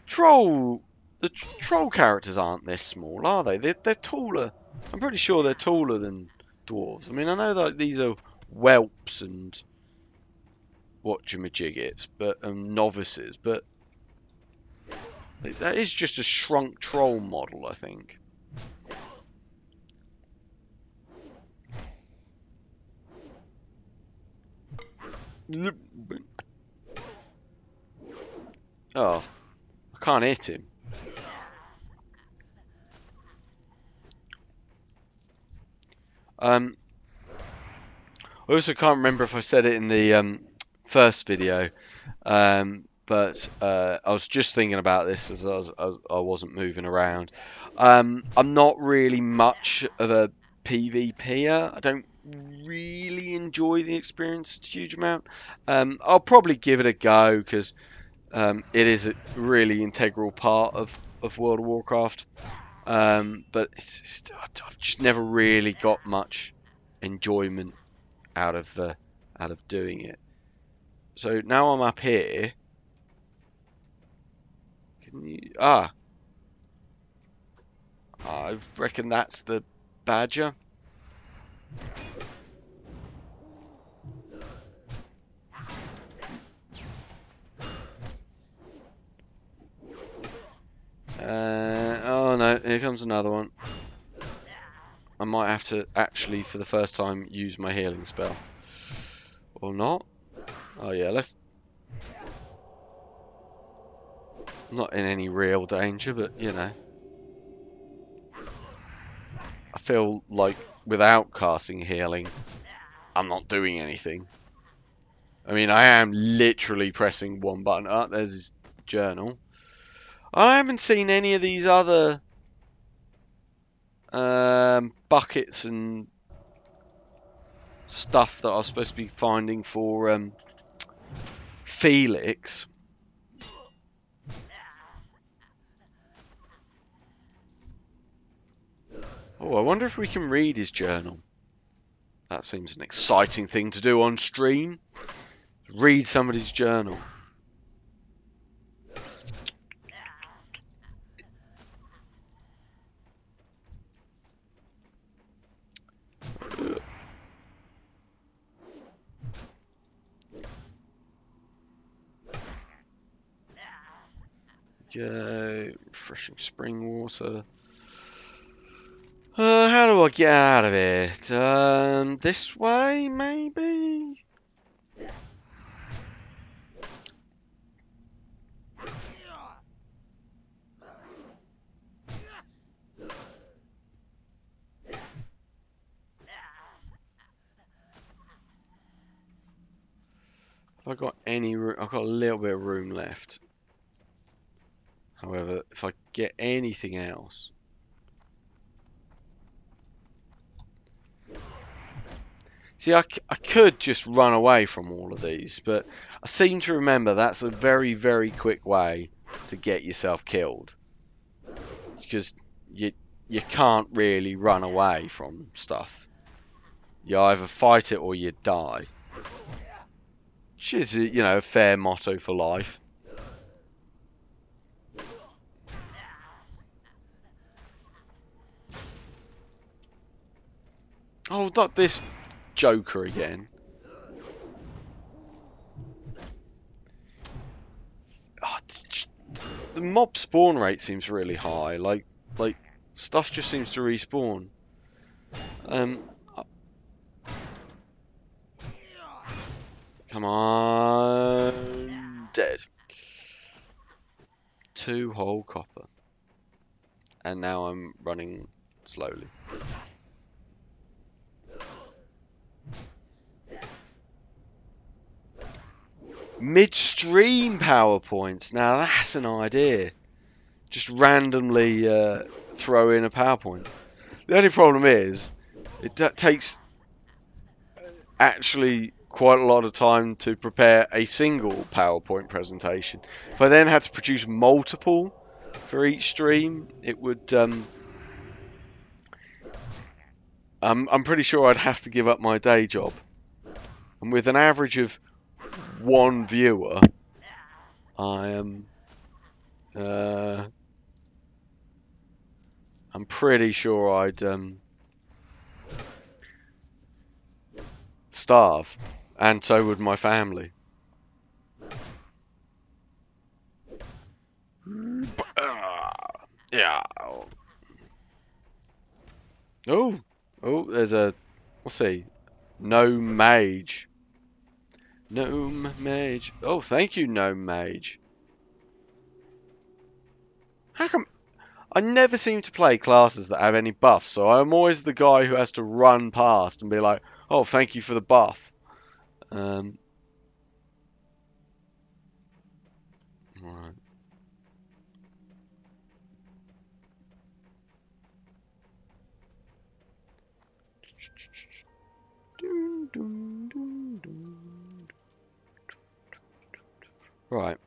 Troll... The troll characters aren't this small, are they? They're taller. I'm pretty sure they're taller than dwarves. I mean, I know that these are whelps and whatchamajiggits, but novices, but that is just a shrunk troll model, I think. Oh, I can't hit him. I also can't remember if I said it in the first video, but I was just thinking about this as I wasn't moving around. I'm not really much of a PvPer. I don't really enjoy the experience a huge amount. I'll probably give it a go because it is a really integral part of World of Warcraft. But I've just never really got much enjoyment out of doing it. So now I'm up here. Can you? I reckon that's the badger. Oh no, here comes another one. I might have to actually, for the first time, use my healing spell. Or not. Oh yeah, let's... Not in any real danger, but you know. I feel like without casting healing, I'm not doing anything. I mean, I am literally pressing one button. Oh, there's his journal. I haven't seen any of these other buckets and stuff that I was supposed to be finding for Felix. Oh, I wonder if we can read his journal. That seems an exciting thing to do on stream. Read somebody's journal. Go, refreshing spring water. How do I get out of it? This way, maybe? Have I got any room? I've got a little bit of room left. However, if I get anything else... See, I could just run away from all of these, but I seem to remember that's a very, very quick way to get yourself killed. Because you can't really run away from stuff. You either fight it or you die. Which is, you know, a fair motto for life. Oh, not this Joker again. Oh, the mob spawn rate seems really high. Like stuff just seems to respawn. Come on, dead. 2 whole copper, and now I'm running slowly. Midstream PowerPoints. Now that's an idea. Just randomly throw in a PowerPoint. The only problem is, that takes actually quite a lot of time to prepare a single PowerPoint presentation. If I then had to produce multiple for each stream, it would... I'm pretty sure I'd have to give up my day job. And with an average of 1 viewer, I am... I'm pretty sure I'd starve, and so would my family. Yeah. Oh, there's a, what's he? Gnome Mage. Gnome Mage. Oh, thank you, Gnome Mage. How come I never seem to play classes that have any buffs, so I'm always the guy who has to run past and be like, oh, thank you for the buff. Right. Right.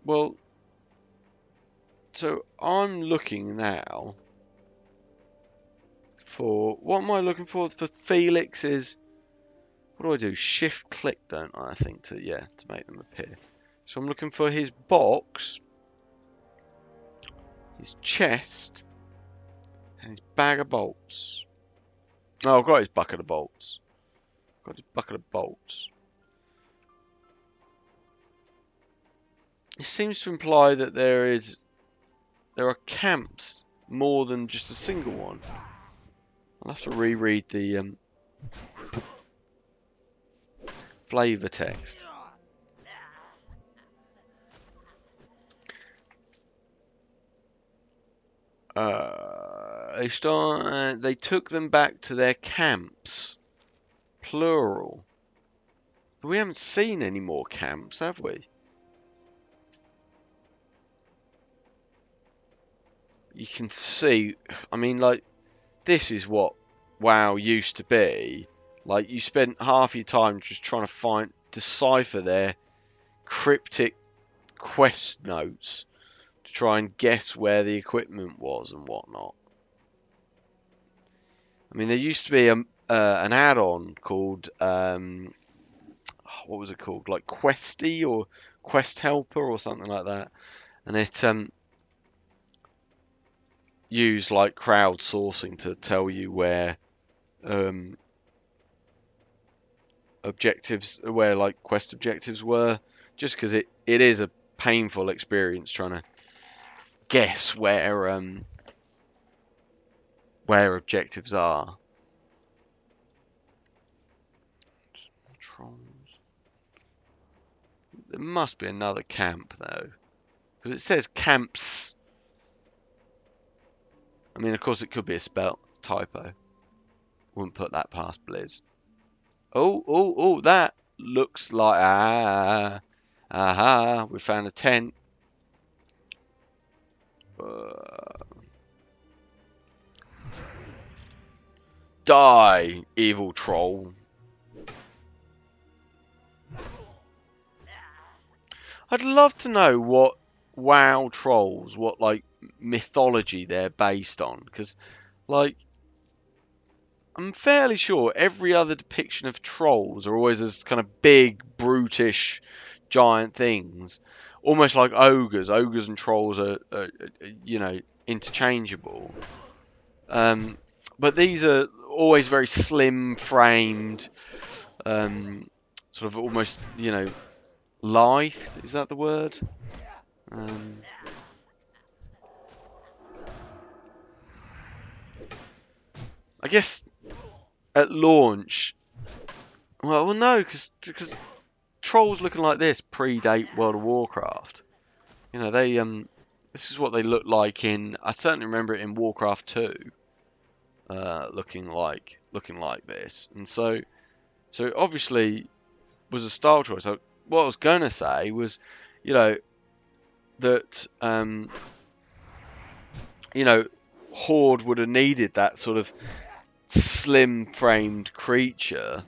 Well, so I'm looking now for... What am I looking for? For Felix is... What do I do? Shift click, don't I think, to make them appear. So I'm looking for his box, his chest, and his bag of bolts. Oh, I've got his bucket of bolts. Got his bucket of bolts. It seems to imply that there is there are camps more than just a single one. I'll have to reread the flavor text. They took them back to their camps, plural. But we haven't seen any more camps, have we? You can see, I mean, like, this is what WoW used to be. Like, you spent half your time just trying to decipher their cryptic quest notes to try and guess where the equipment was and whatnot. I mean, there used to be an add-on called, what was it called? Like Questy or Quest Helper or something like that. And it used like crowdsourcing to tell you where where like quest objectives were, just because it is a painful experience trying to guess where objectives are. Trolls. There must be another camp though, because it says camps. I mean, of course, it could be a spell typo. Wouldn't put that past Blizz. Oh! That looks like aha! We found a tent. Die, evil troll. I'd love to know what WoW trolls, what like mythology they're based on, because like I'm fairly sure every other depiction of trolls are always as kind of big, brutish, giant things, almost like ogres. Ogres and trolls are you know, interchangeable. But these are always very slim framed, sort of almost, you know, lithe. Is that the word? I guess at launch. Well, no, because trolls looking like this predate World of Warcraft. You know, they this is what they look like in. I certainly remember it in Warcraft 2, looking like this, and so obviously was a style choice. So what I was gonna say was, you know, that you know, Horde would have needed that sort of slim-framed creature.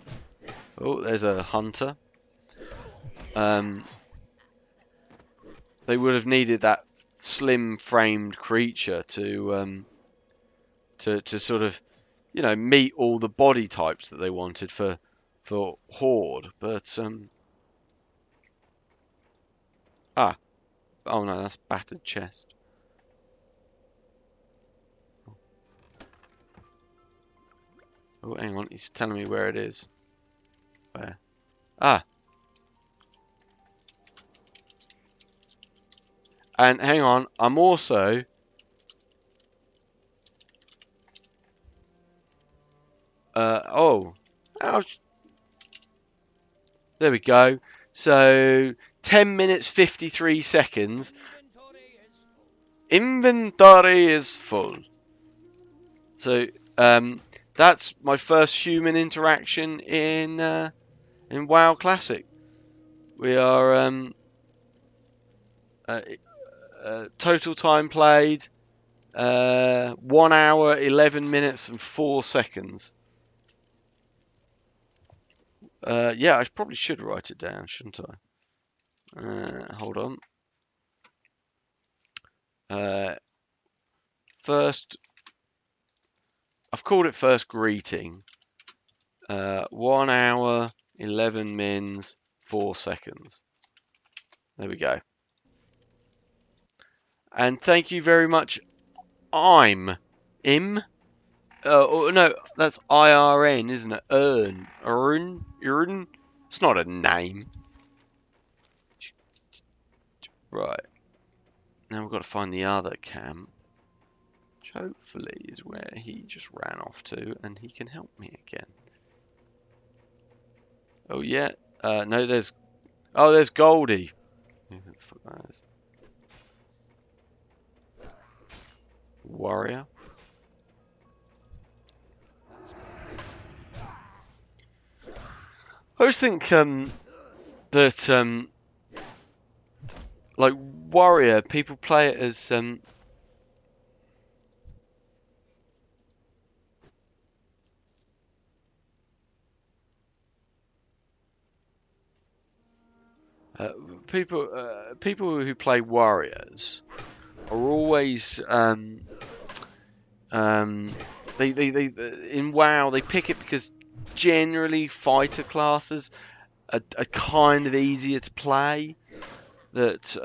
Oh, there's a hunter. They would have needed that slim-framed creature to sort of, you know, meet all the body types that they wanted for Horde. But oh no, that's battered chest. Oh, hang on, he's telling me where it is. Where? And hang on, I'm also there we go. So 10 minutes 53 seconds. Inventory is full. So that's my first human interaction in WoW Classic. We are total time played 1 hour 11 minutes and 4 seconds. Yeah, I probably should write it down, shouldn't I? Hold on. First, I've called it first greeting. 1 hour 11 mins 4 seconds. There we go. And thank you very much. I'm Im. Oh no, that's IRN, isn't it? Earn. It's not a name. Right. Now we've got to find the other camp, which hopefully is where he just ran off to, and he can help me again. Oh yeah, no, there's Goldie. Who the fuck that is? Warrior. I always think that like Warrior, people play it as people who play Warriors are always they in WoW they pick it because generally fighter classes are kind of easier to play. That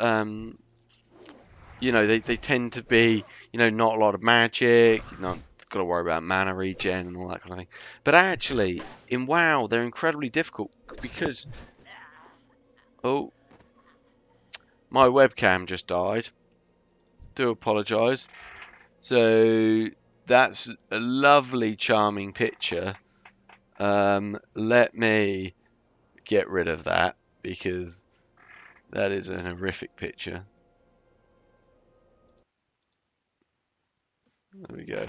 you know they tend to be not a lot of magic. Got to worry about mana regen and all that kind of thing. But actually, in WoW, they're incredibly difficult because oh, my webcam just died. Do apologise. So that's a lovely, charming picture. Let me get rid of that because that is an horrific picture. There we go.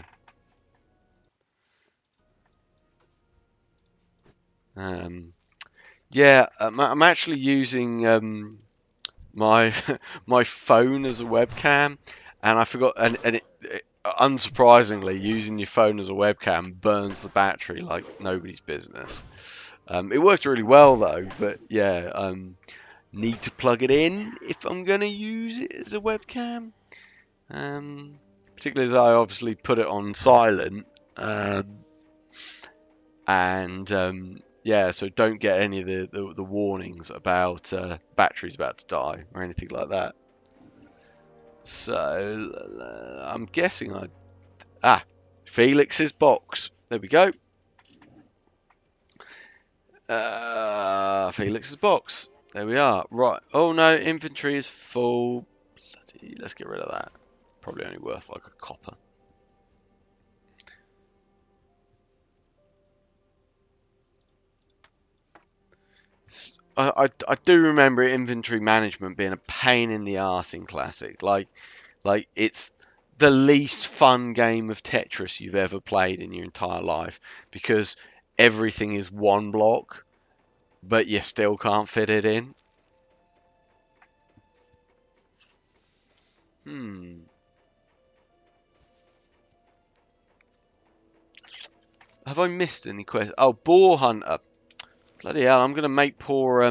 Yeah, I'm actually using my my phone as a webcam, and I forgot. And unsurprisingly, using your phone as a webcam burns the battery like nobody's business. It works really well though, but yeah, need to plug it in if I'm gonna use it as a webcam. Particularly as I obviously put it on silent, and yeah, so don't get any of the warnings about batteries about to die or anything like that. So I'm guessing Felix's box. There we go. Felix's box. There we are. Right. Oh no, inventory is full. Bloody, let's get rid of that. Probably only worth like a copper. I do remember inventory management being a pain in the arse in Classic. Like it's the least fun game of Tetris you've ever played in your entire life because everything is one block, but you still can't fit it in. Have I missed any quests? Oh, Boar Hunter. Bloody hell, I'm gonna make poor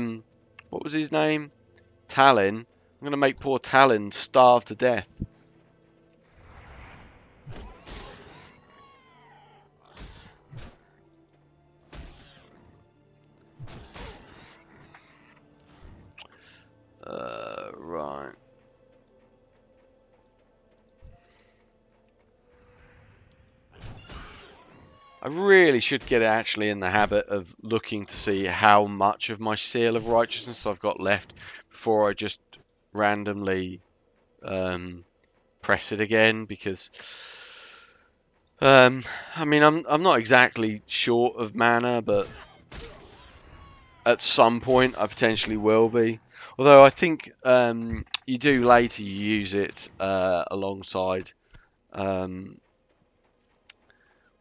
what was his name? Talon. I'm gonna make poor Talon starve to death. Right. I really should get actually in the habit of looking to see how much of my seal of righteousness I've got left before I just randomly press it again because I mean I'm not exactly short of mana, but at some point I potentially will be. Although I think you do later you use it alongside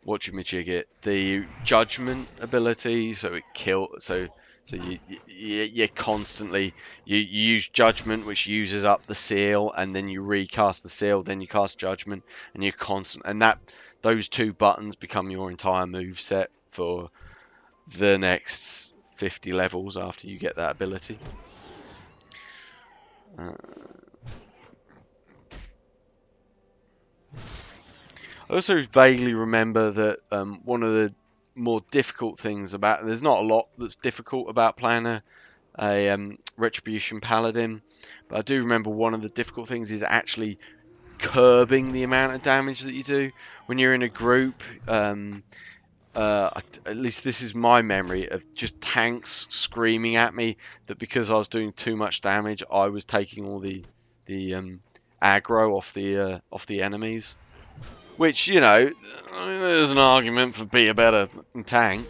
whatchamajigget, the judgment ability, so it so you constantly you use judgment, which uses up the seal, and then you recast the seal, then you cast judgment, and you that those two buttons become your entire move set for the next 50 levels after you get that ability. I also vaguely remember that one of the more difficult things about there's not a lot that's difficult about playing a Retribution Paladin, but I do remember one of the difficult things is actually curbing the amount of damage that you do when you're in a group. At least this is my memory of just tanks screaming at me that because I was doing too much damage, I was taking all the aggro off the enemies. Which, you know, I mean, there's an argument for be a better tank.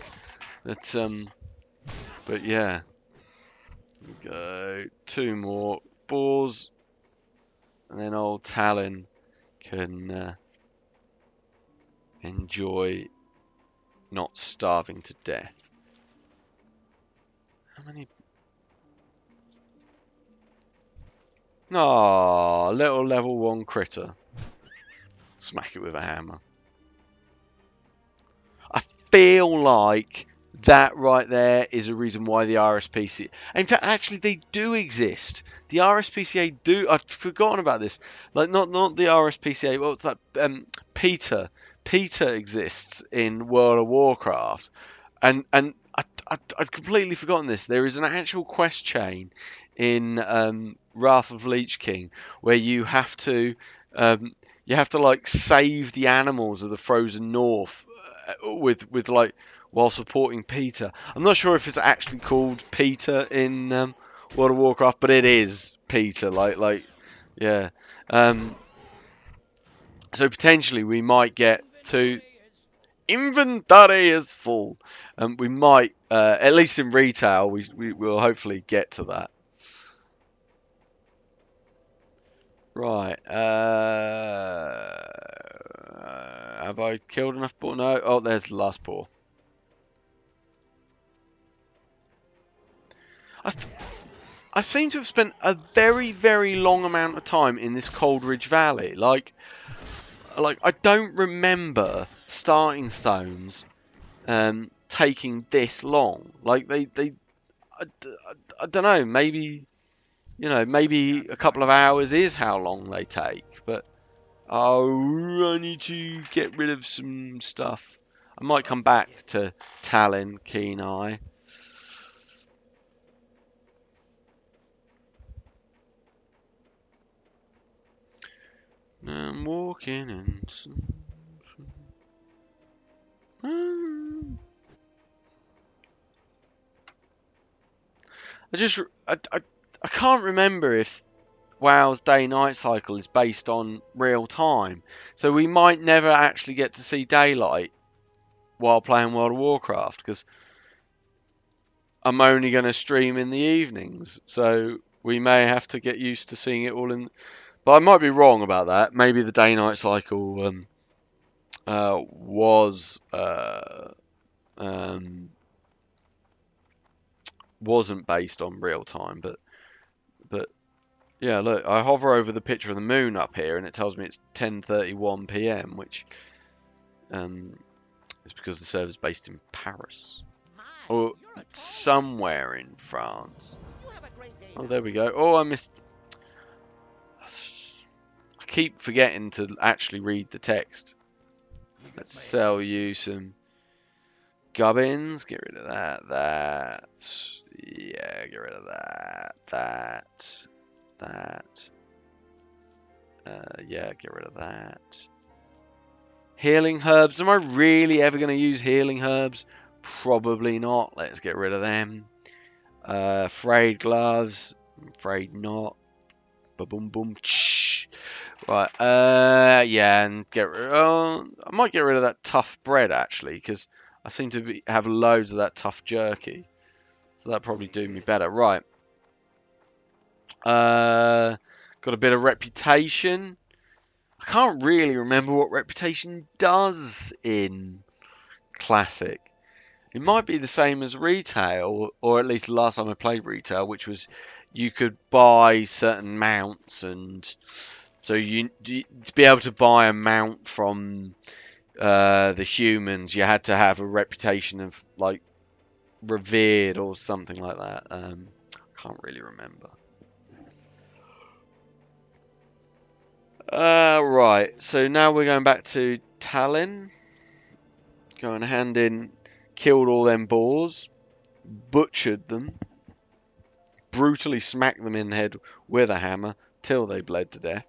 But yeah. We go 2 more boars, and then old Talon can enjoy not starving to death. How many? Oh, little level 1 critter. Smack it with a hammer. I feel like that right there is a reason why the RSPCA... In fact, actually, they do exist. The RSPCA do... I'd forgotten about this. Like, not the RSPCA, what's that? PETA. PETA exists in World of Warcraft. And I'd completely forgotten this. There is an actual quest chain in Wrath of Lich King where you have to like save the animals of the frozen north with like while supporting PETA. I'm not sure if it's actually called PETA in World of Warcraft, but it is PETA. Yeah. So potentially we might get to inventory is full. We might, at least in retail, we will hopefully get to that. Right. Have I killed enough boar? No. Oh, there's the last boar. I seem to have spent a very, very long amount of time in this Coldridge Valley. Like I don't remember starting stones taking this long. Like I don't know. Maybe, you know, maybe a couple of hours is how long they take. But I need to get rid of some stuff. I might come back to Talon, Keen Eye. I'm walking in. I can't remember if WoW's day-night cycle is based on real time, so we might never actually get to see daylight while playing World of Warcraft because I'm only going to stream in the evenings, so we may have to get used to seeing it all in. But I might be wrong about that. Maybe the day-night cycle wasn't based on real time, but yeah, look, I hover over the picture of the moon up here, and it tells me it's 10:31 p.m., which is because the server's based in Paris or somewhere in France. Oh, there we go. Oh, I missed. I keep forgetting to actually read the text. Let's sell you some gubbins. Get rid of that. That. Yeah, get rid of that. That. Yeah, get rid of that. Healing herbs. Am I really ever going to use healing herbs? Probably not. Let's get rid of them. Frayed gloves. I'm afraid not. Ba-boom boom. Right. Yeah, and get rid. I might get rid of that tough bread actually, because I seem to have loads of that tough jerky. So that'd probably do me better. Right. Got a bit of reputation. I can't really remember what reputation does in Classic. It might be the same as retail, or at least the last time I played retail, which was you could buy certain mounts, and so to be able to buy a mount from the humans, you had to have a reputation of like revered or something like that. I can't really remember. Right, so now we're going back to Talon. Go and hand in, killed all them boars, butchered them, brutally smacked them in the head with a hammer till they bled to death.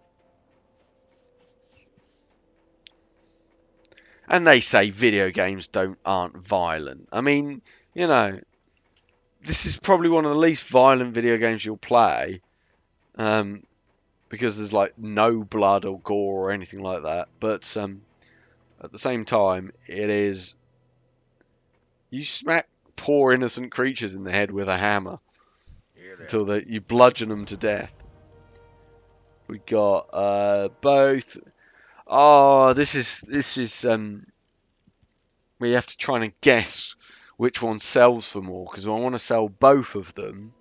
And they say video games aren't violent. I mean, you know, this is probably one of the least violent video games you'll play. because there's like no blood or gore or anything like that. But at the same time, it is, you smack poor innocent creatures in the head with a hammer Here then. until you bludgeon them to death. We got both. Oh, this is we have to try and guess which one sells for more, because I want to sell both of them.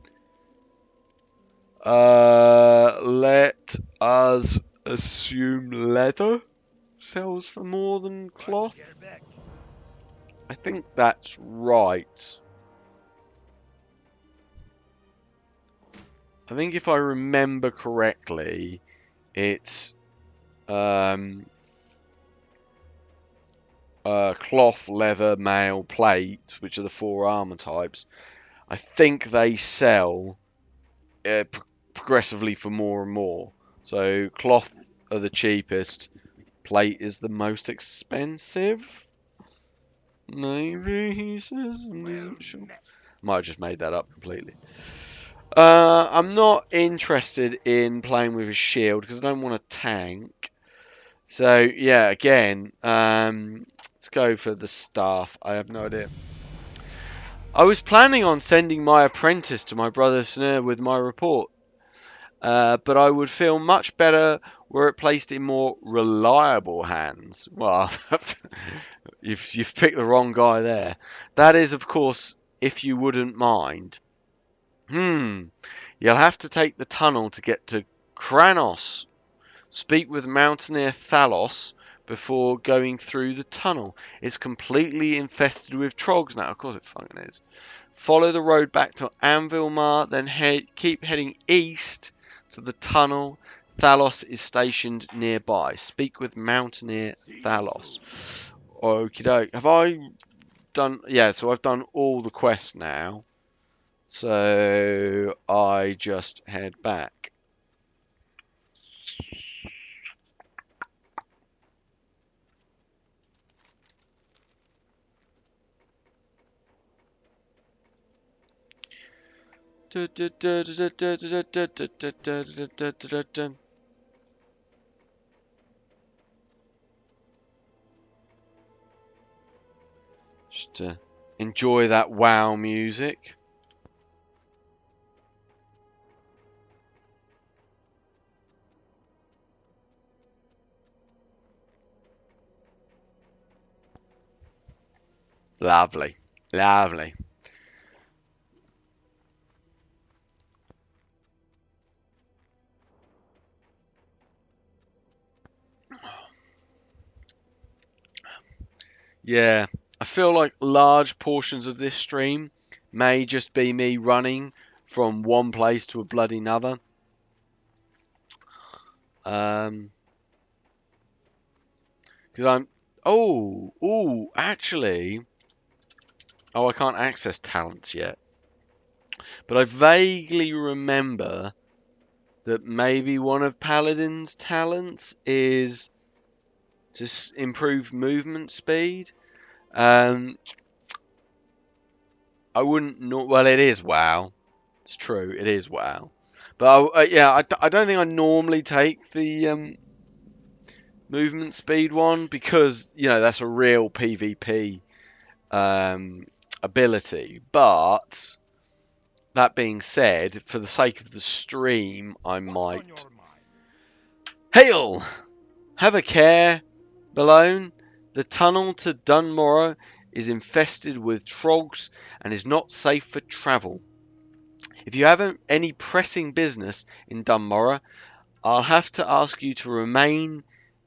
Let us assume leather sells for more than cloth. Watch your back. I think that's right. I think if I remember correctly, it's cloth, leather, mail, plate, which are the 4 armor types. I think they sell progressively for more and more. So cloth are the cheapest, plate is the most expensive. Maybe he says. Well Sure. met. Might have just made that up completely. I'm not interested in playing with a shield because I don't want a tank. So yeah, again, let's go for the staff. I have no idea. I was planning on sending my apprentice to my brother Snare with my report, but I would feel much better were it placed in more reliable hands. Well, you've picked the wrong guy there. That is, of course, if you wouldn't mind. You'll have to take the tunnel to get to Kranos. Speak with Mountaineer Thalos before going through the tunnel. It's completely infested with trogs now. Of course it fucking is. Follow the road back to Anvilmar, then keep heading east to the tunnel. Thalos is stationed nearby. Speak with Mountaineer Thalos. Okie doke. Have I done... Yeah, so I've done all the quests now. So I just head back. Just enjoy that WoW music. Lovely, lovely. Yeah, I feel like large portions of this stream may just be me running from one place to a bloody another. Because I'm... Oh, actually... Oh, I can't access talents yet. But I vaguely remember that maybe one of Paladin's talents is to improve movement speed. I wouldn't know. Well, it is WoW. It's true. It is WoW. But yeah, I don't think I normally take the movement speed one because that's a real PvP ability. But that being said, for the sake of the stream, I What's on your might. mind? Hail! Have a care, Belone. The tunnel to Dunmorrow is infested with trogs and is not safe for travel. If you haven't any pressing business in Dunmorrow, I'll have to ask you to remain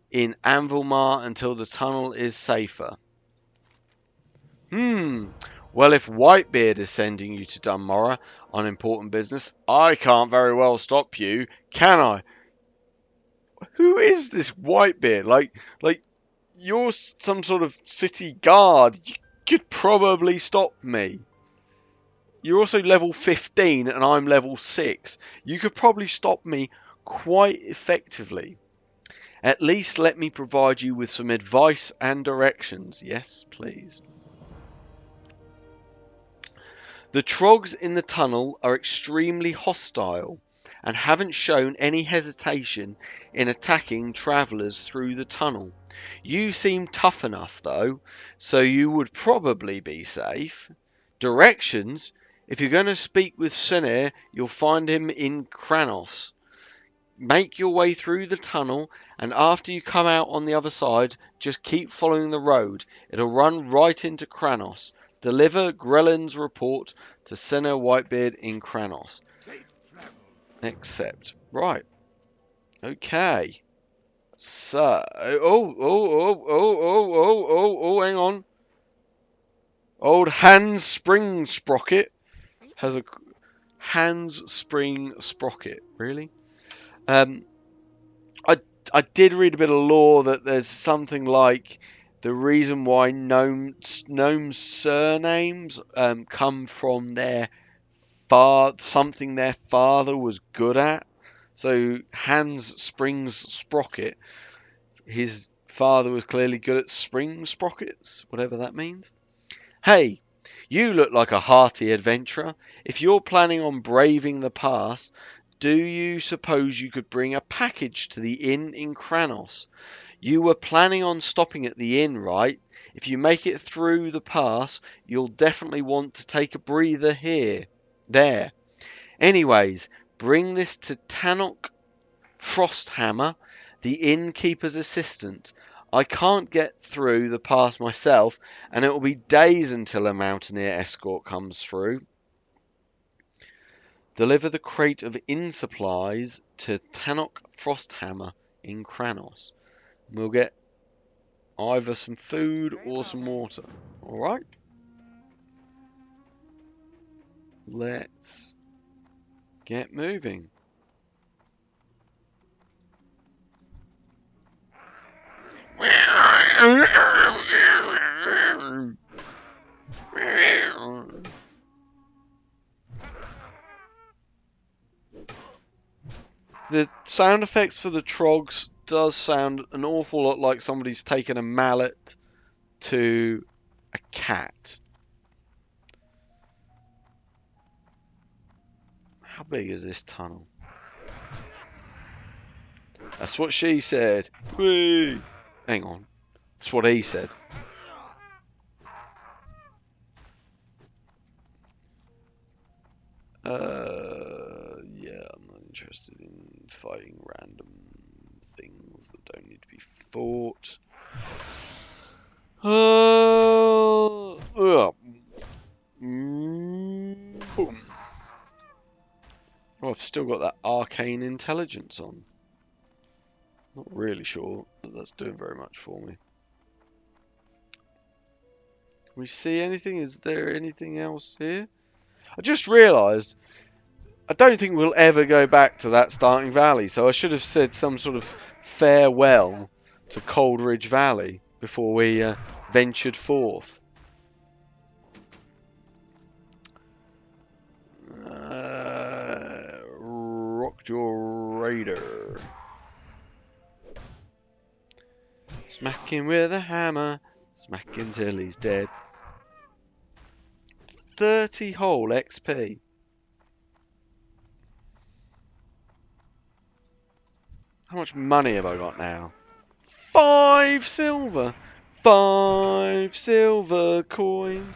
in Anvilmar until the tunnel is safer. Well, if Whitebeard is sending you to Dunmorrow on important business, I can't very well stop you, can I? Who is this Whitebeard? Like you're some sort of city guard. You could probably stop me. You're also level 15 and I'm level 6. You could probably stop me quite effectively. At least let me provide you with some advice and directions. Yes, please. The trogs in the tunnel are extremely hostile and haven't shown any hesitation in attacking travellers through the tunnel. You seem tough enough, though, so you would probably be safe. Directions? If you're going to speak with Senir, you'll find him in Kranos. Make your way through the tunnel, and after you come out on the other side, just keep following the road. It'll run right into Kranos. Deliver Grellin's report to Senna Whitebeard in Kranos. Accept. Right. Okay. So, hang on. Old Hans Spring Sprocket has a Hans Spring Sprocket. Really? I did read a bit of lore that there's something like the reason why gnomes' surnames come from their something their father was good at. So Hans Springs Sprocket, his father was clearly good at spring sprockets, whatever that means. Hey, you look like a hearty adventurer. If you're planning on braving the pass, do you suppose you could bring a package to the inn in Kranos? You were planning on stopping at the inn, right? If you make it through the pass, you'll definitely want to take a breather there. Anyways, bring this to Tannock Frosthammer, the innkeeper's assistant. I can't get through the pass myself, and it will be days until a mountaineer escort comes through. Deliver the crate of inn supplies to Tannock Frosthammer in Kranos. We'll get either some food or some water. Alright? Let's get moving. The sound effects for the trogs does sound an awful lot like somebody's taken a mallet to a cat. How big is this tunnel? That's what she said. Whee! Hang on. That's what he said. Yeah, I'm not interested in fighting random things that don't need to be fought. Boom. Oh, I've still got that arcane intelligence on. Not really sure that that's doing very much for me. Can we see anything? Is there anything else here? I just realised I don't think we'll ever go back to that starting valley, so I should have said some sort of farewell to Coldridge Valley before we ventured forth. Rockjaw Raider. Smack him with a hammer, smack him till he's dead. 30 whole XP. How much money have I got now? 5 silver! 5 silver coins!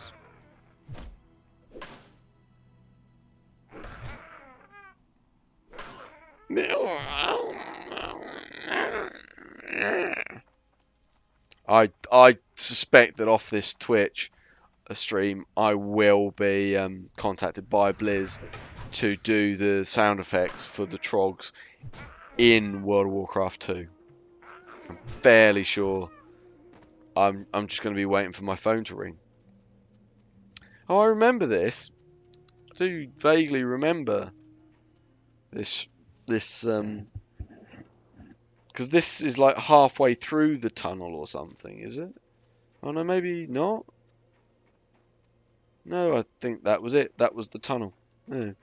I suspect that off this Twitch stream I will be contacted by Blizz to do the sound effects for the trogs in World of Warcraft 2. I'm fairly sure. I'm just going to be waiting for my phone to ring. Oh, I remember this. I do vaguely remember this because this is like halfway through the tunnel or something, is it? Oh no, maybe not. No, I think that was it. That was the tunnel. Yeah.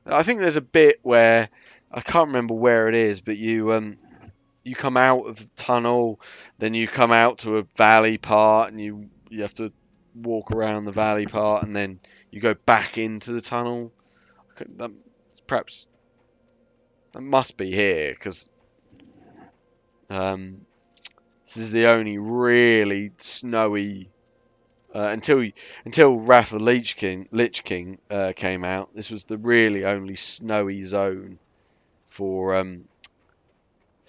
I think there's a bit where I can't remember where it is, but you come out of the tunnel, then you come out to a valley part, and you have to walk around the valley part, and then you go back into the tunnel. That's perhaps It must be here, because this is the only really snowy until Wrath of the Lich King came out. This was the really only snowy zone for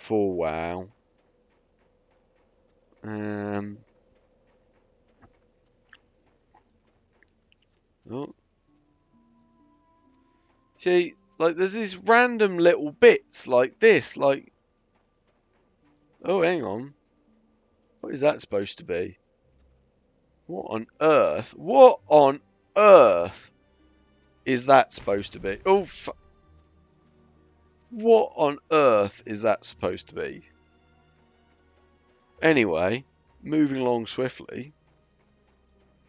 WoW. Oh. See, like there's these random little bits like this, like oh, hang on, what is that supposed to be? What on earth? What on earth is that supposed to be? Oh, what on earth is that supposed to be? Anyway, moving along swiftly,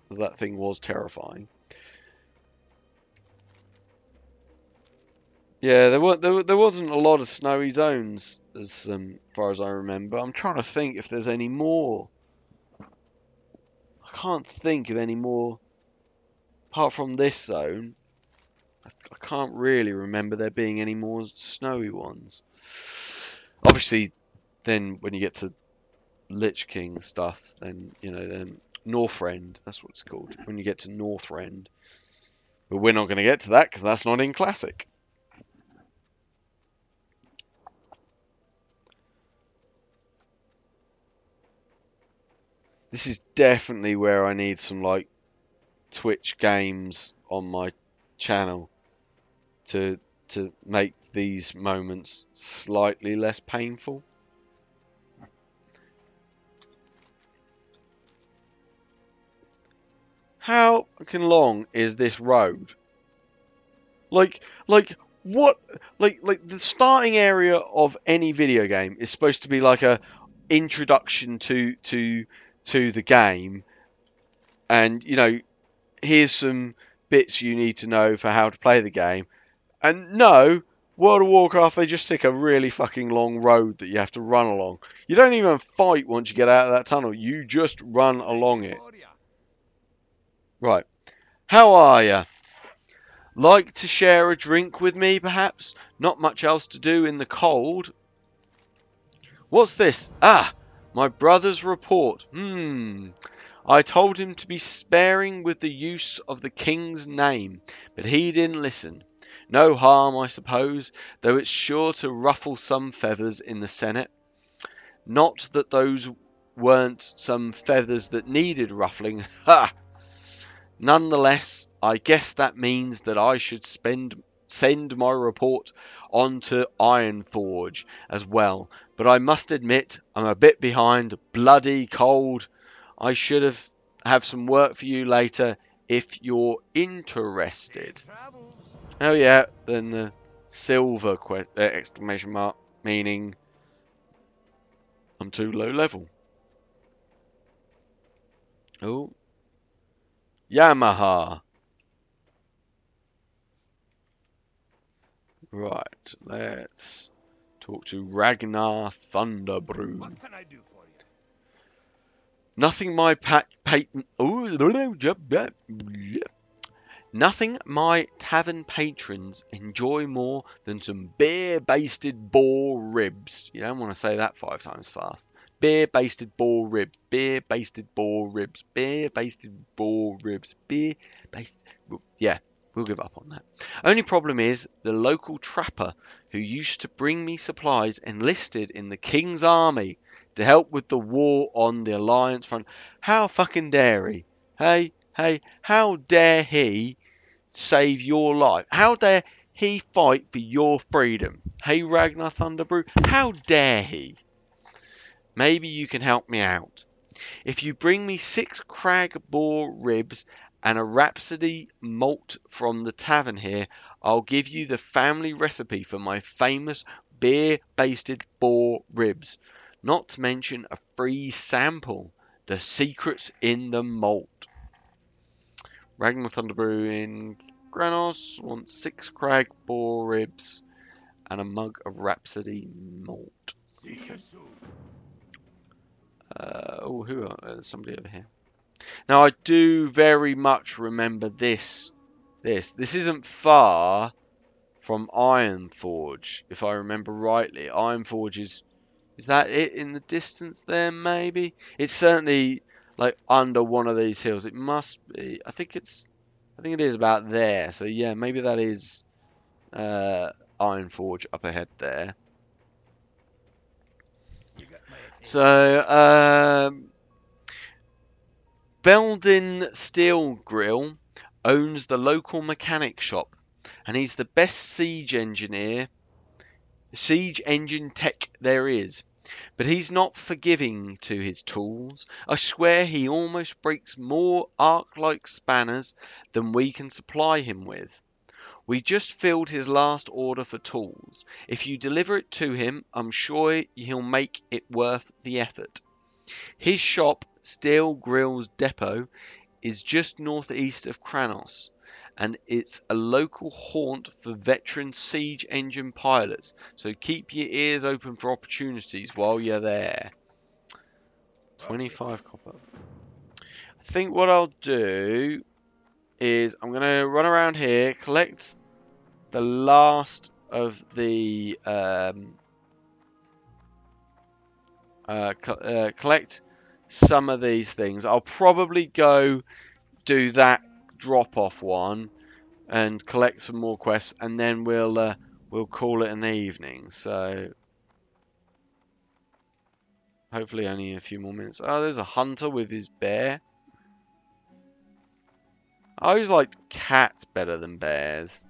because that thing was terrifying. Yeah, there wasn't a lot of snowy zones as far as I remember. I'm trying to think if there's any more. I can't think of any more apart from this zone. I can't really remember there being any more snowy ones. Obviously, then when you get to Lich King stuff, then then Northrend, that's what it's called. When you get to Northrend, but we're not going to get to that because that's not in Classic. This is definitely where I need some like Twitch games on my channel to make these moments slightly less painful. How fucking long is this road? Like what? Like the starting area of any video game is supposed to be like a introduction to the game, and here's some bits you need to know for how to play the game. And no, World of Warcraft, they just stick a really fucking long road that you have to run along. You don't even fight once you get out of that tunnel. You just run along it. Right. How are ya? Like to share a drink with me, perhaps? Not much else to do in the cold. What's this? Ah, my brother's report. I told him to be sparing with the use of the king's name, but he didn't listen. No harm, I suppose, though it's sure to ruffle some feathers in the Senate. Not that those weren't some feathers that needed ruffling. Ha! Nonetheless, I guess that means that I should send my report on to Ironforge as well. But I must admit, I'm a bit behind, bloody cold. I should have some work for you later if you're interested. Oh yeah, then the silver exclamation mark, meaning I'm too low level. Oh, Yamaha. Right, let's talk to Ragnar Thunderbrew. What can I do for you? Nothing Nothing my tavern patrons enjoy more than some beer-basted boar ribs. You don't want to say that 5 times fast. Beer-basted boar ribs. Beer-basted boar ribs. Beer-basted boar ribs. Beer-basted... Yeah, we'll give up on that. Only problem is, the local trapper who used to bring me supplies enlisted in the King's army to help with the war on the Alliance front. How fucking dare he? Hey, how dare he save your life? How dare he fight for your freedom? Hey, Ragnar Thunderbrew, how dare he? Maybe you can help me out. If you bring me 6 crag boar ribs and a Rhapsody malt from the tavern here, I'll give you the family recipe for my famous beer-basted boar ribs. Not to mention a free sample. The secret's in the malt. Ragnar Thunderbrew in Granos wants 6 crag boar ribs and a mug of Rhapsody malt. See you soon. There's somebody over here. Now I do very much remember this. This isn't far from Iron Forge, if I remember rightly. Iron Forge is that it in the distance there? Maybe it's certainly like under one of these hills. It must be. I think it is about there. So yeah, maybe that is Iron Forge up ahead there. You got my attention. So Belden Steel Grill owns the local mechanic shop, and he's the best siege engine tech there is. But he's not forgiving to his tools. I swear he almost breaks more arc-like spanners than we can supply him with. We just filled his last order for tools. If you deliver it to him, I'm sure he'll make it worth the effort. His shop, Steel Grills Depot, is just northeast of Kranos, and it's a local haunt for veteran siege engine pilots, so keep your ears open for opportunities while you're there. 25 copper. I think what I'll do is I'm going to run around here, collect the last of the collect some of these things. I'll probably go do that drop off one and collect some more quests, and then we'll call it an evening. So hopefully only a few more minutes. Oh, there's a hunter with his bear. I always liked cats better than bears.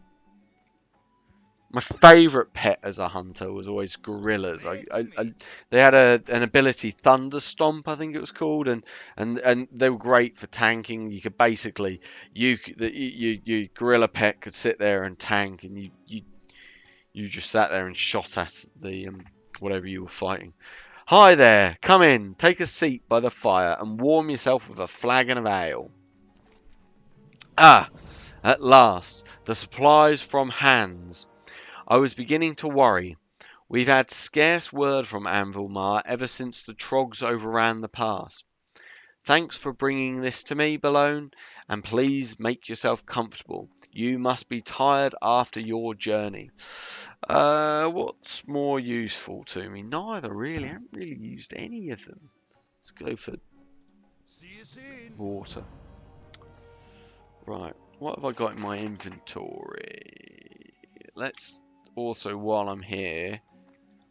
My favourite pet as a hunter was always gorillas. They had an ability, Thunder Stomp, I think it was called, and they were great for tanking. You could basically, you gorilla pet could sit there and tank, and you just sat there and shot at the whatever you were fighting. Hi there, come in, take a seat by the fire, and warm yourself with a flagon of ale. Ah, at last, the supplies from Hans. I was beginning to worry. We've had scarce word from Anvilmar ever since the Trogs overran the pass. Thanks for bringing this to me, Belone, and please make yourself comfortable. You must be tired after your journey. What's more useful to me? Neither, really. I haven't really used any of them. Let's go for See you soon. water. Right, what have I got in my inventory? Let's also, while I'm here...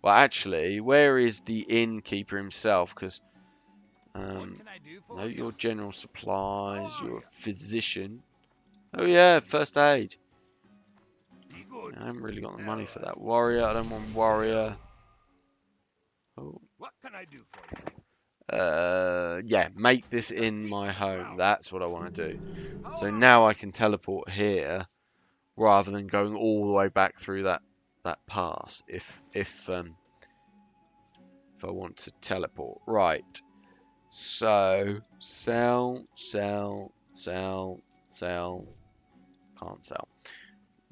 Well, actually, where is the innkeeper himself? Because, What can I do for no, you? your general supplies, How are your ya? physician. Oh yeah, first aid. Be good. I haven't really got the Now, money for that. Warrior, I don't want warrior. Oh. what can I do for you? Yeah, make this in my home. That's what I want to do. How So are now I can teleport here rather than going all the way back through that pass. If I want to teleport, right? So sell. Can't sell.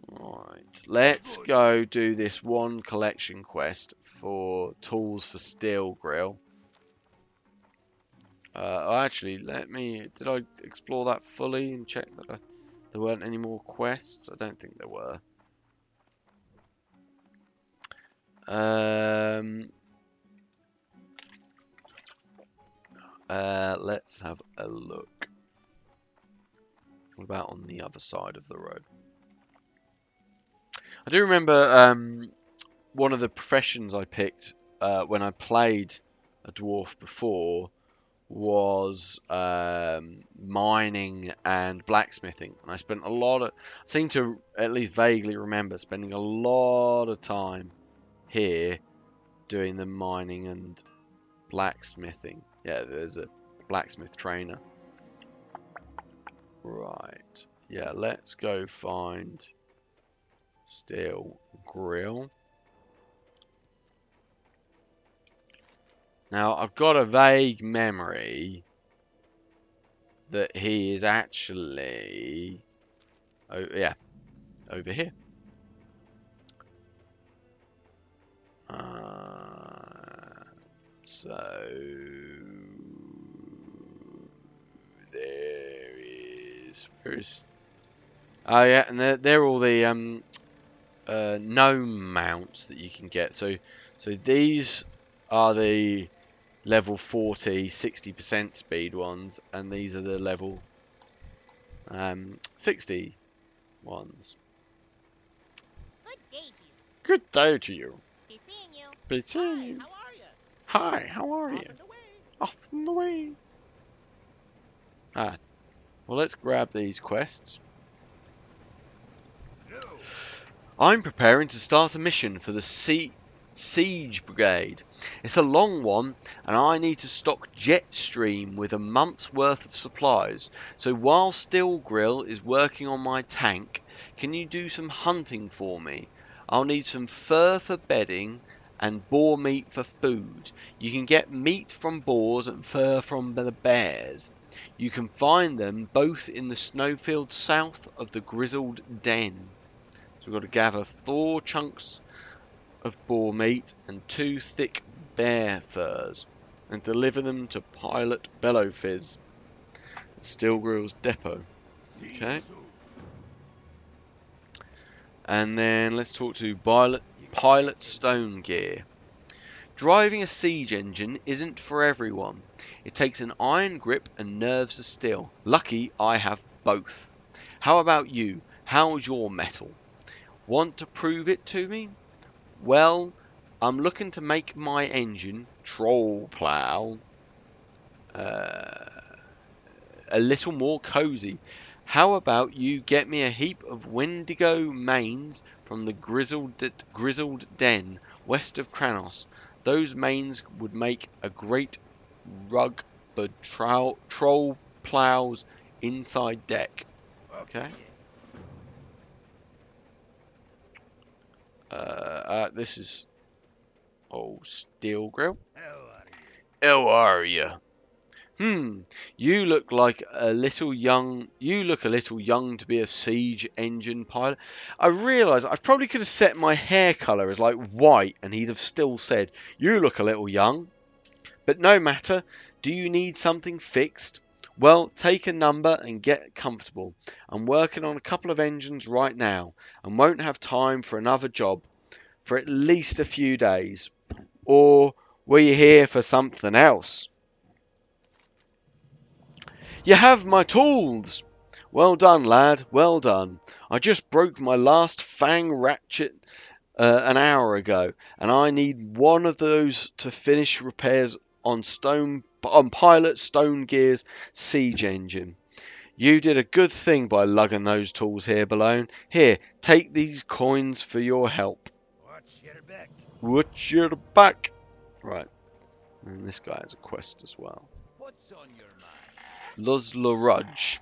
Right, let's go do this one collection quest for tools for steel grill. Actually, did I explore that fully and check that there weren't any more quests? I don't think there were. Let's have a look. What about on the other side of the road? I do remember one of the professions I picked when I played a dwarf before was mining and blacksmithing, and I spent I seem to at least vaguely remember spending a lot of time here doing the mining and blacksmithing. Yeah, there's a blacksmith trainer. Right. Yeah, let's go find steel grill. Now, I've got a vague memory that he is actually... Oh, yeah, over here. So... There is... Where is... Oh, yeah, and they're all the gnome mounts that you can get. So these are the level 40, 60% speed ones, and these are the level 60 ones. Good day to you. Good day to you. Be seeing you. Be seeing Hi, you. how are you? Hi, how are Off you? and away. Off and away. Ah, well, let's grab these quests. No. I'm preparing to start a mission for the Siege Brigade. It's a long one, and I need to stock Jetstream with a month's worth of supplies. So while Steel Grill is working on my tank, can you do some hunting for me? I'll need some fur for bedding and boar meat for food. You can get meat from boars and fur from the bears. You can find them both in the snowfields south of the Grizzled Den. So we've got to gather 4 chunks of boar meat and 2 thick bear furs and deliver them to Pilot Bellowfizz at Steel Grill's depot. See you Okay. soon. And then let's talk to You Pilot got Stone Gear. Driving a siege engine isn't for everyone. It takes an iron grip and nerves of steel. Lucky I have both. How about you? How's your metal? Want to prove it to me? Well, I'm looking to make my engine, Troll Plow, a little more cozy. How about you get me a heap of Wendigo manes from the grizzled Den west of Kranos? Those manes would make a great rug for Troll Plow's inside deck. Okay. This is Steel Grill. How are you? How are you? You look a little young to be a siege engine pilot. I realise I probably could have set my hair colour as like white and he'd have still said, you look a little young. But no matter, do you need something fixed? Well, take a number and get comfortable. I'm working on a couple of engines right now and won't have time for another job for at least a few days. Or were you here for something else? You have my tools! Well done, lad, well done. I just broke my last fang ratchet an hour ago, and I need one of those to finish repairs on Pilot Stone Gear's siege engine. You did a good thing by lugging those tools here, Belone. Here, take these coins for your help. Watch your back. Watch your back. Right, and this guy has a quest as well. What's on your mind? Luzla Rudge.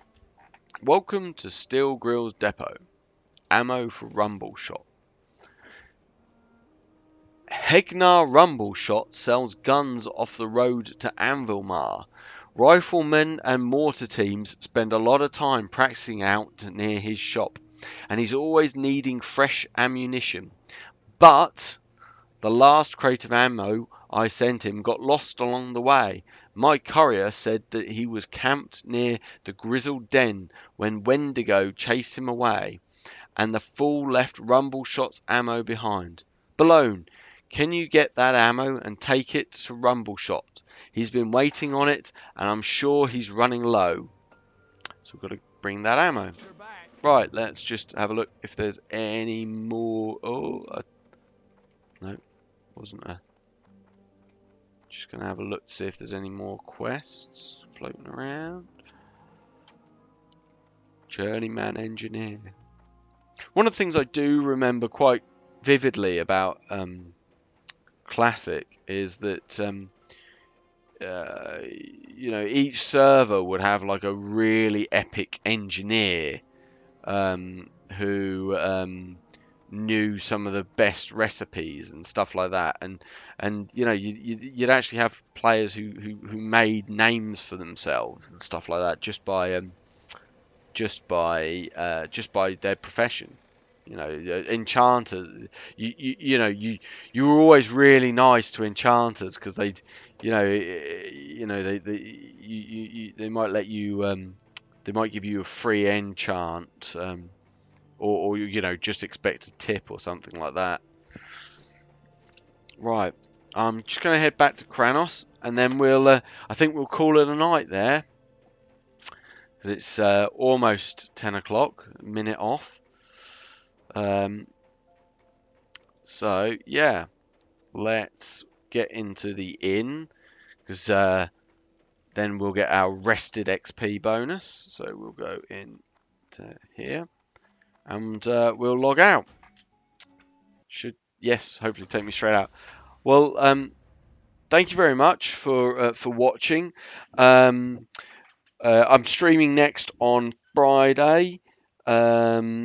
Welcome to Steel Grill's depot. Ammo for rumble shot. Hegnar Rumbleshot sells guns off the road to Anvilmar. Riflemen and mortar teams spend a lot of time practicing out near his shop, and he's always needing fresh ammunition. But the last crate of ammo I sent him got lost along the way. My courier said that he was camped near the Grizzled Den when Wendigo chased him away, and the fool left Rumbleshot's ammo behind. Belone, can you get that ammo and take it to Rumbleshot? He's been waiting on it, and I'm sure he's running low. So we've got to bring that ammo. Watch your back. Right, let's just have a look if there's any more. No, wasn't there. Just going to have a look to see if there's any more quests floating around. Journeyman Engineer. One of the things I do remember quite vividly about Classic is that each server would have like a really epic engineer who knew some of the best recipes and stuff like that, and you'd actually have players who made names for themselves and stuff like that just by their profession. Enchanters. You were always really nice to enchanters because they'd, they might let you, they might give you a free enchant, or you know, just expect a tip or something like that. Right, I'm just going to head back to Kranos, and then I think we'll call it a night there. 'Cause it's almost 10 o'clock, a minute off. So yeah, let's get into the inn, because then we'll get our rested XP bonus. So we'll go into here, and we'll log out. Should, yes, hopefully take me straight out. Well, thank you very much for watching. I'm streaming next on Friday, at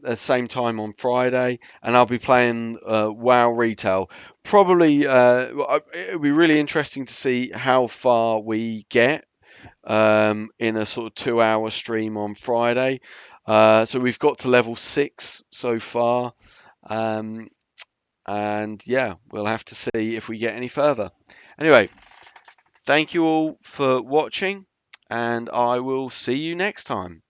the same time on Friday, and I'll be playing WoW Retail. Probably, it'll be really interesting to see how far we get in a sort of 2-hour stream on Friday. So we've got to level 6 so far. And yeah, we'll have to see if we get any further. Anyway, thank you all for watching, and I will see you next time.